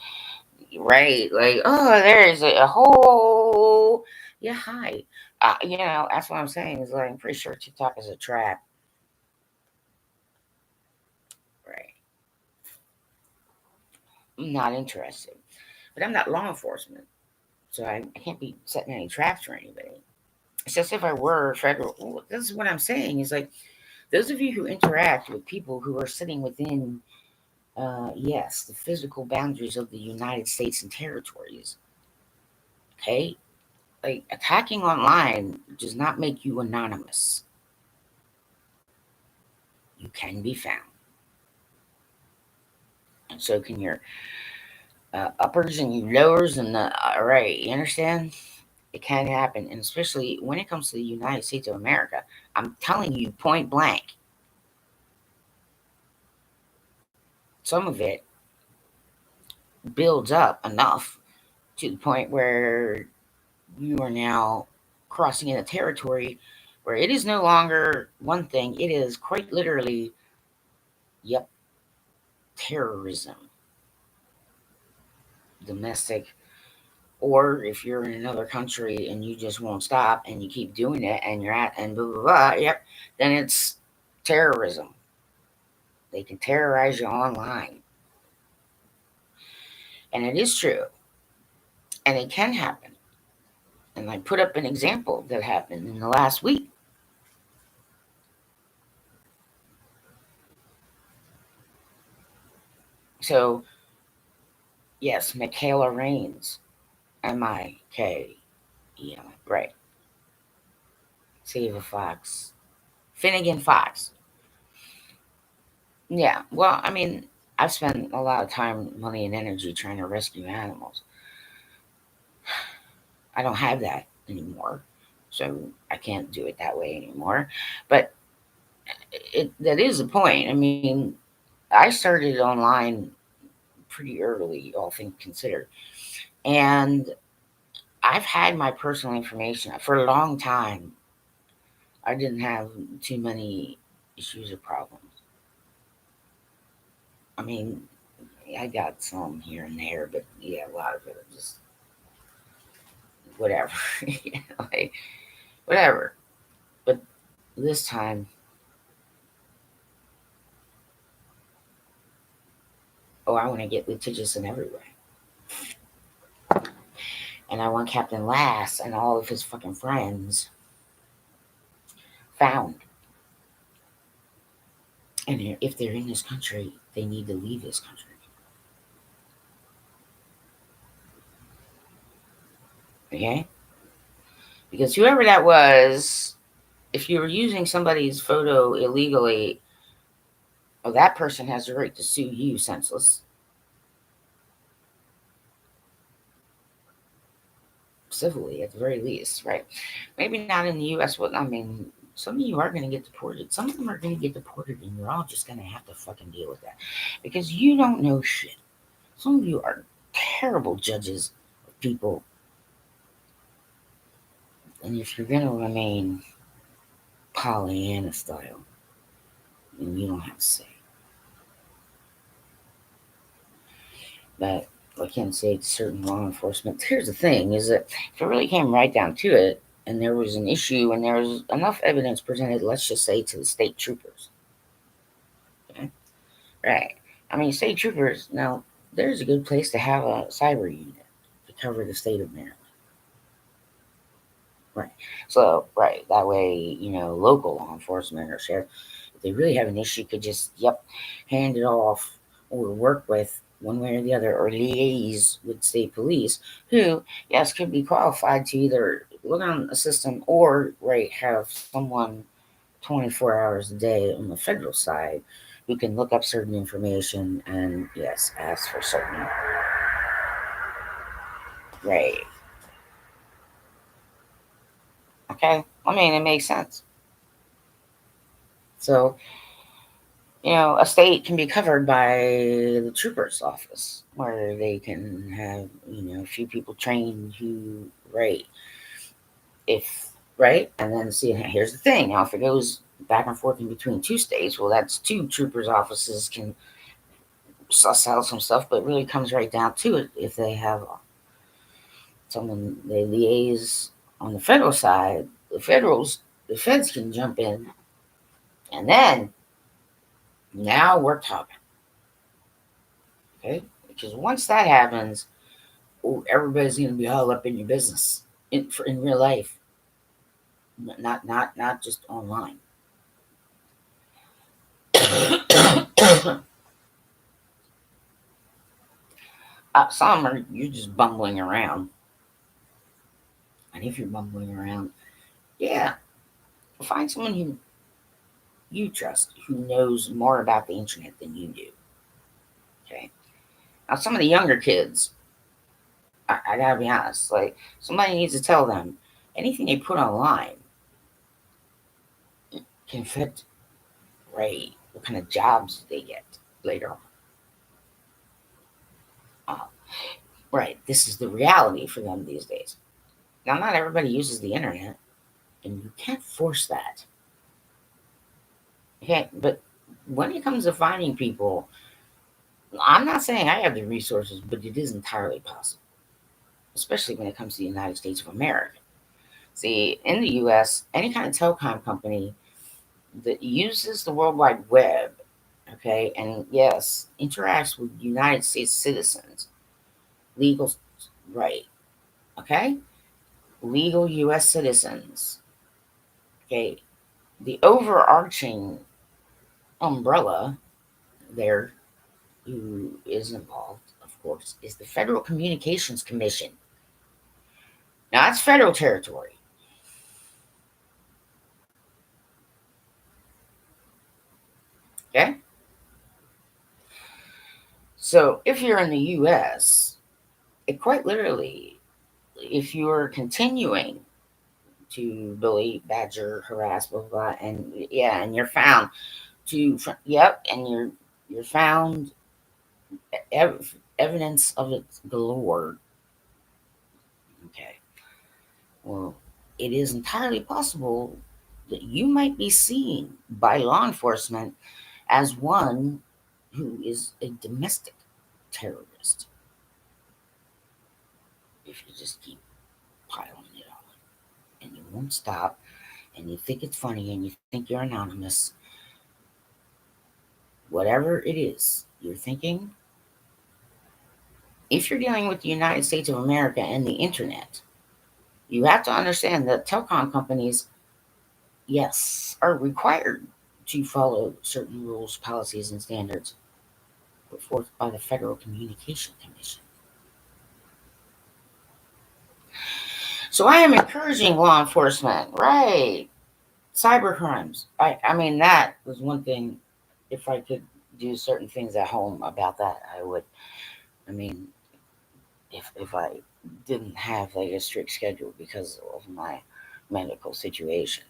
right, like, oh, there's a whole, yeah, hi. That's what I'm saying is like, I'm pretty sure TikTok is a trap, right? I'm not interested, but I'm not law enforcement, so I can't be setting any traps for anybody. It's just if I were federal, well, this is what I'm saying is like, those of you who interact with people who are sitting within, yes, the physical boundaries of the United States and territories, okay? Like, attacking online does not make you anonymous. You can be found. And so can your uppers and your lowers and the, right, you understand? It can happen. And especially when it comes to the United States of America, I'm telling you point blank, some of it builds up enough to the point where you are now crossing into territory where it is no longer one thing, it is quite literally, yep, terrorism, domestic, or if you're in another country and you just won't stop and you keep doing it and you're at and blah blah blah, yep, then it's terrorism. They can terrorize you online. And it is true. And it can happen. And I put up an example that happened in the last week. So yes, Michaela Raines, Mike, right. Save a Fox. Finnegan Fox. Yeah, well, I mean, I've spent a lot of time, money, and energy trying to rescue animals. I don't have that anymore, so I can't do it that way anymore. But that is the point. I mean, I started online pretty early, all things considered, and I've had my personal information for a long time. I didn't have too many issues or problems. I mean, I got some here and there, but yeah, a lot of it are just whatever. Like, whatever. But this time, oh, I want to get litigious in every way. And I want Captain Lass and all of his fucking friends found. And if they're in this country, they need to leave this country. Okay? Because whoever that was, if you were using somebody's photo illegally, well, that person has the right to sue you senseless, civilly at the very least, right? Maybe not in the U.S. But I mean, some of you are going to get deported. Some of them are going to get deported, and you're all just going to have to fucking deal with that because you don't know shit. Some of you are terrible judges of people, and if you're going to remain Pollyanna style, then you don't have to say. But I can't say to certain law enforcement. Here's the thing: is that if it really came right down to it, and there was an issue, and there was enough evidence presented, let's just say to the state troopers, okay? Right? I mean, state troopers. Now, there's a good place to have a cyber unit to cover the state of Maryland. Right. So, right, that way, local law enforcement or sheriff, if they really have an issue, could just, hand it off or work with one way or the other, or liaise with state police, who, yes, could be qualified to either look on a system or, right, have someone 24 hours a day on the federal side who can look up certain information and, yes, ask for certain, right. Okay. I mean, it makes sense. So, a state can be covered by the trooper's office, where they can have, a few people trained who, right, if, right, and then see, here's the thing. Now, if it goes back and forth in between two states, well, that's two troopers' offices can suss out some stuff, but it really comes right down to it. If they have someone they liaise on the federal side, the feds can jump in, and then now we're talking, okay? Because once that happens, everybody's going to be all up in your business in real life, not just online. Some are you're just bumbling around, and if you're bumbling around, yeah, find someone you trust who knows more about the internet than you do. Okay, now some of the younger kids, I gotta be honest, like somebody needs to tell them anything they put online can affect, right, what kind of jobs they get later on. Uh, right, this is the reality for them these days. Now, not everybody uses the internet, and you can't force that. Okay, but when it comes to finding people, I'm not saying I have the resources, but it is entirely possible, especially when it comes to the United States of America. See, in the US, any kind of telecom company that uses the World Wide Web, okay, and yes, interacts with United States citizens, legal, right, okay, legal US citizens, okay, the overarching umbrella there who is involved, of course, is the Federal Communications Commission. Now, it's federal territory. Okay? So, if you're in the US, it quite literally, if you're continuing to bully, badger, harass, blah, blah, blah, and yeah, and you're found yep, and you're found evidence of it galore. Okay. Well, it is entirely possible that you might be seen by law enforcement as one who is a domestic terrorist if you just keep piling it on and you won't stop and you think it's funny and you think you're anonymous. Whatever it is you're thinking, if you're dealing with the United States of America and the internet, you have to understand that telecom companies, yes, are required to follow certain rules, policies, and standards put forth by the Federal Communication Commission. So I am encouraging law enforcement, right? Cyber crimes. I mean, that was one thing. If I could do certain things at home about that, I would. I mean, if I didn't have like a strict schedule because of my medical situation.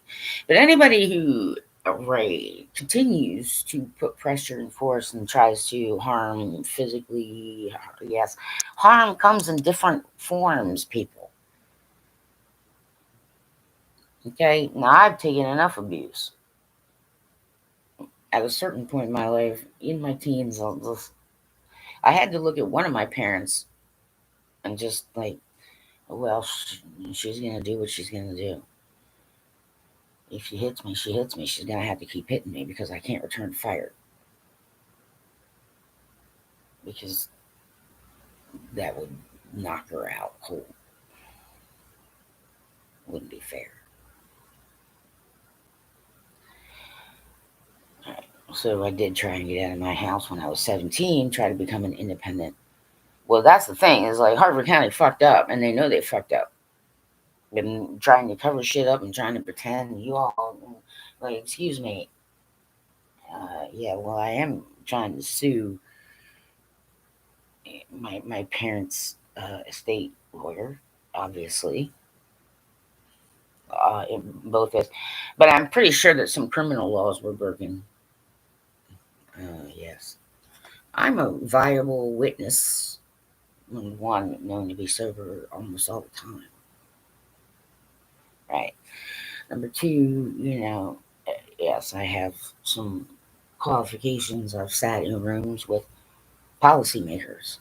But anybody who right continues to put pressure and force and tries to harm physically, yes, harm comes in different forms, people. Okay, now I've taken enough abuse. At a certain point in my life, in my teens, I had to look at one of my parents and just like, well, she's gonna do what she's gonna do. If she hits me, she hits me. She's gonna have to keep hitting me because I can't return fire. Because that would knock her out cold. Wouldn't be fair. Right. So I did try and get out of my house when I was 17, try to become an independent. Well, that's the thing, is like Harford County fucked up and they know they fucked up. Been trying to cover shit up and trying to pretend you all, like, excuse me. Yeah, well, I am trying to sue my parents' estate lawyer, obviously. In both is, but I'm pretty sure that some criminal laws were broken. Yes, I'm a viable witness, one known to be sober almost all the time. Right. Number two, yes, I have some qualifications. I've sat in rooms with policymakers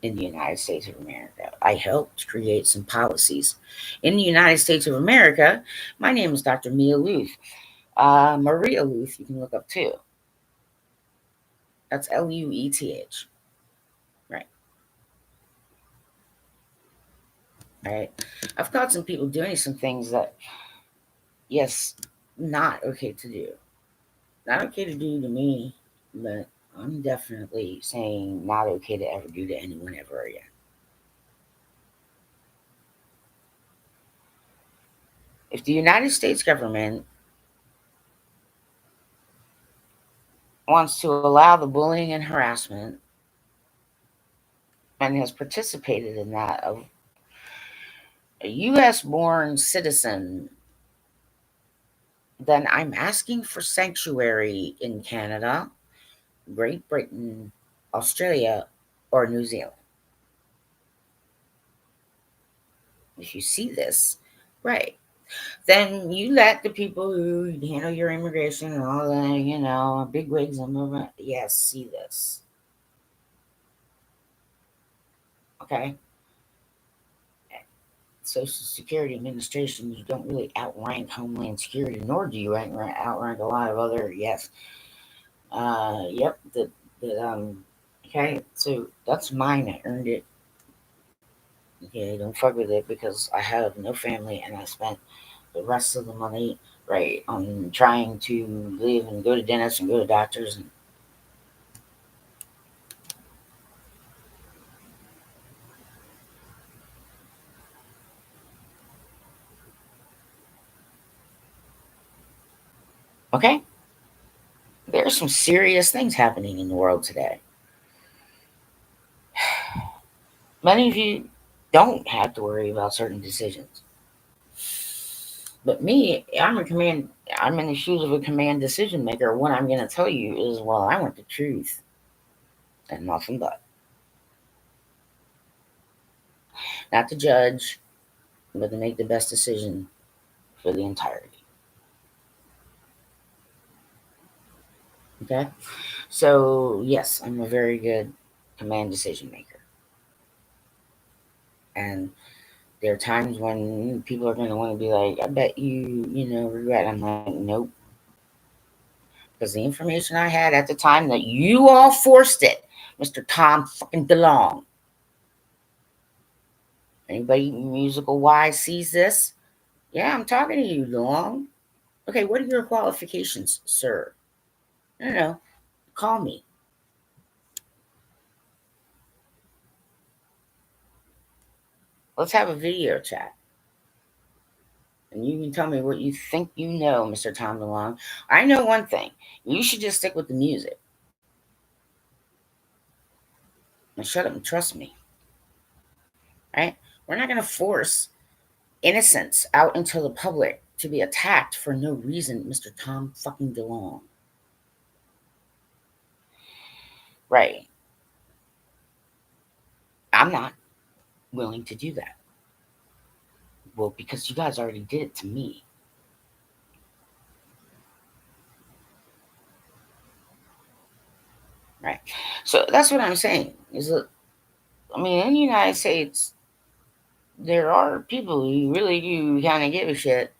in the United States of America. I helped create some policies in the United States of America. My name is Dr. Mia Lueth. Maria Lueth, you can look up too. That's Lueth. Right. Right. I've caught some people doing some things that, yes, not okay to do. Not okay to do to me, but I'm definitely saying not okay to ever do to anyone ever again. If the United States government wants to allow the bullying and harassment and has participated in that of a US born citizen, then I'm asking for sanctuary in Canada, Great Britain, Australia, or New Zealand. If you see this, right, then you let the people who handle your immigration and all that, big wigs and movement, yes, see this. Okay? Social Security Administration, you don't really outrank Homeland Security, nor do you outrank a lot of other, yes. Yep, okay, so that's mine. I earned it. Okay, don't fuck with it because I have no family and I spent the rest of the money, right, on trying to live and go to dentists and go to doctors. And okay, there's some serious things happening in the world today. Many of you don't have to worry about certain decisions. But me, I'm in the shoes of a command decision maker. What I'm going to tell you is, well, I want the truth and nothing but. Not to judge, but to make the best decision for the entirety. Okay? So, yes, I'm a very good command decision maker. And there are times when people are going to want to be like, I bet you regret. I'm like, nope. Because the information I had at the time that you all forced it, Mr. Tom fucking DeLong. Anybody musical wise sees this? Yeah, I'm talking to you, DeLong. Okay, what are your qualifications, sir? No, no, call me. Let's have a video chat. And you can tell me what you think you know, Mr. Tom DeLong. I know one thing. You should just stick with the music. And shut up and trust me. Right? We're not going to force innocents out into the public to be attacked for no reason, Mr. Tom fucking DeLong. Right. I'm not willing to do that. Well, because you guys already did it to me. Right. So that's what I'm saying. Is that, I mean, in the United States, there are people who really do kind of give a shit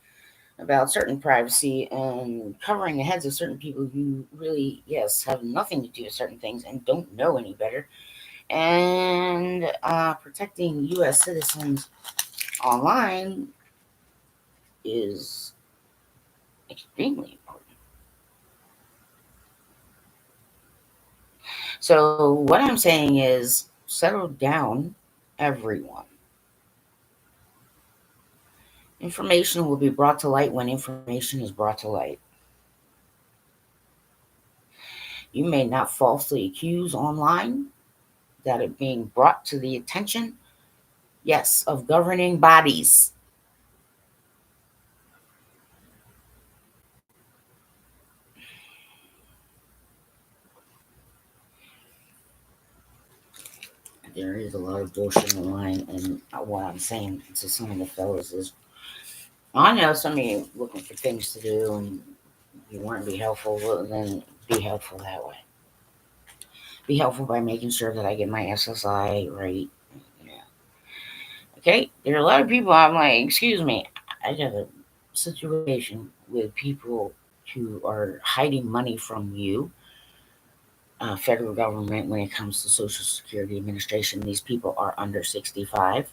about certain privacy and covering the heads of certain people who really, yes, have nothing to do with certain things and don't know any better. And protecting U.S. citizens online is extremely important. So, what I'm saying is settle down, everyone. Information will be brought to light when information is brought to light. You may not falsely accuse online that it being brought to the attention, yes, of governing bodies. There is a lot of bullshit online, and what I'm saying to some of the fellows is, I know some of you looking for things to do and you want to be helpful, well, then be helpful that way. Be helpful by making sure that I get my SSI right. Yeah. Okay? There are a lot of people I'm like, excuse me, I got a situation with people who are hiding money from you, federal government, when it comes to Social Security Administration. These people are under 65.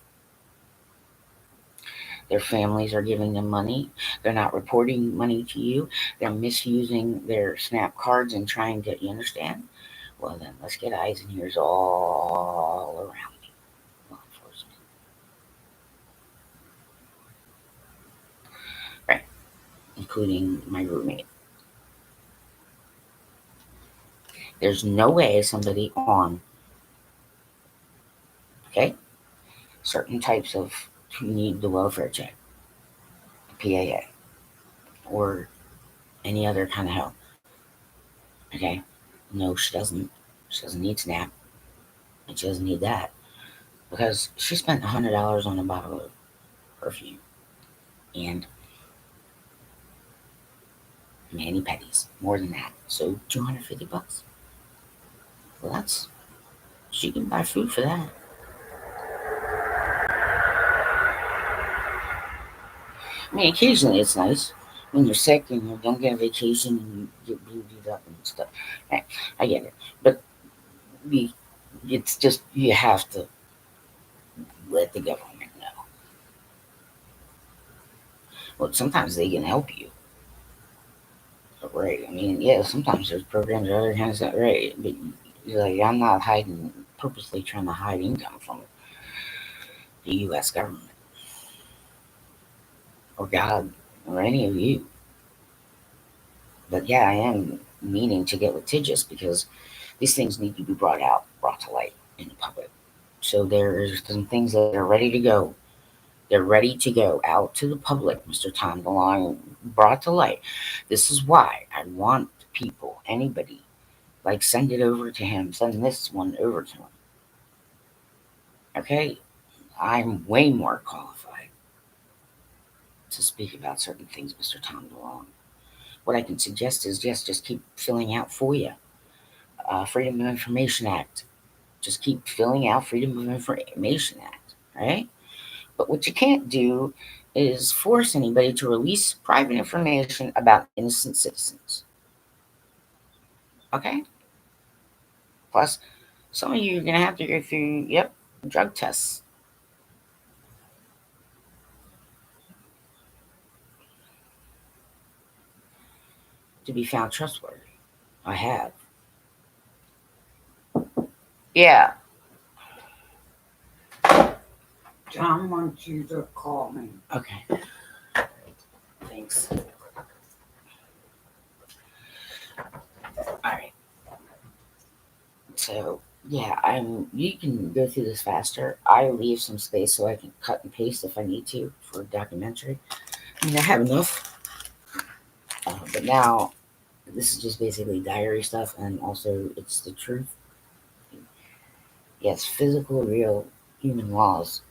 Their families are giving them money. They're not reporting money to you. They're misusing their SNAP cards and trying to, you understand? Well, then let's get eyes and ears all around me. Law enforcement. Right. Including my roommate. There's no way somebody on, okay, certain types of who need the welfare check, PAA, or any other kind of help. Okay? No, she doesn't. She doesn't need SNAP. And she doesn't need that. Because she spent $100 on a bottle of perfume and mani petties. More than that. So $250. Well, that's, she can buy food for that. I mean, occasionally it's nice when you're sick and you don't get a vacation and you get booted up and stuff. I get it, but we, it's just you have to let the government know. Well, sometimes they can help you, right? I mean, yeah, sometimes there's programs or other kinds of stuff, right? But you're like, I'm not hiding, purposely trying to hide income from the U.S. government or God or any of you. But yeah, I am meaning to get litigious because these things need to be brought to light in the public. So there's some things that are ready to go. They're ready to go out to the public, Mr. Tom DeLong, brought to light. This is why I want people, anybody, like send it over to him, send this one over to him. Okay? I'm way more qualified to speak about certain things, Mr. Tom DeLong. What I can suggest is, yes, just keep filling out FOIA, Freedom of Information Act. Just keep filling out Freedom of Information Act, right? But what you can't do is force anybody to release private information about innocent citizens. Okay? Plus, some of you are going to have to go through, yep, drug tests. to be found trustworthy. I have. Yeah. John wants you to call me. Okay. Thanks. Alright. So yeah, you can go through this faster. I leave some space so I can cut and paste if I need to for a documentary. I mean, I have enough, but now this is just basically diary stuff, and also it's the truth. Yes, physical, real human laws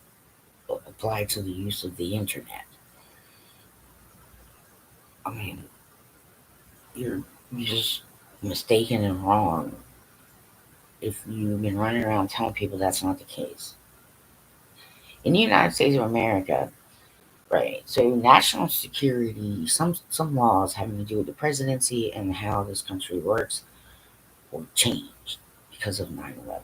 apply to the use of the internet. I mean, you're just mistaken and wrong if you've been running around telling people that's not the case. In the United States of America, right? So national security, some laws having to do with the presidency and how this country works will change because of 9/11.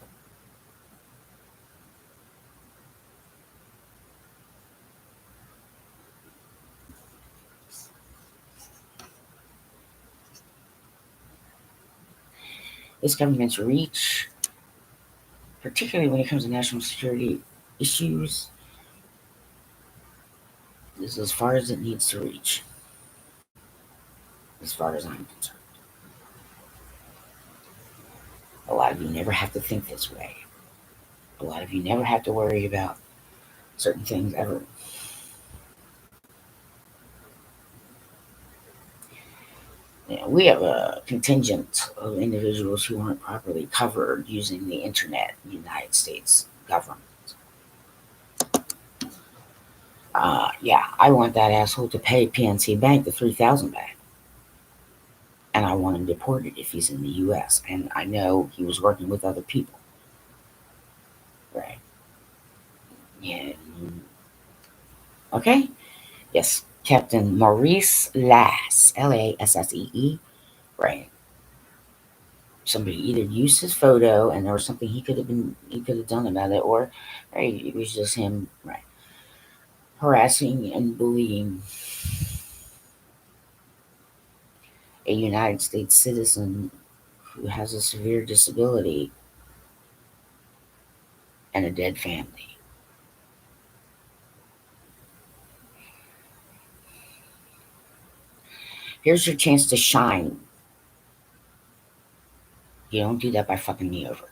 This government's reach, particularly when it comes to national security issues, is as far as it needs to reach, as far as I'm concerned. A lot of you never have to think this way. A lot of you never have to worry about certain things ever. We have a contingent of individuals who aren't properly covered using the internet in the United States government. Yeah, I want that asshole to pay PNC Bank the 3,000 back, and I want him deported if he's in the U.S. And I know he was working with other people, right? Yeah. Okay. Yes, Captain Maurice Lass, Lassee. Right. Somebody either used his photo, and there was something he could have done about it, or right, it was just him, right, harassing and bullying a United States citizen who has a severe disability and a dead family. Here's your chance to shine. You don't do that by fucking me over.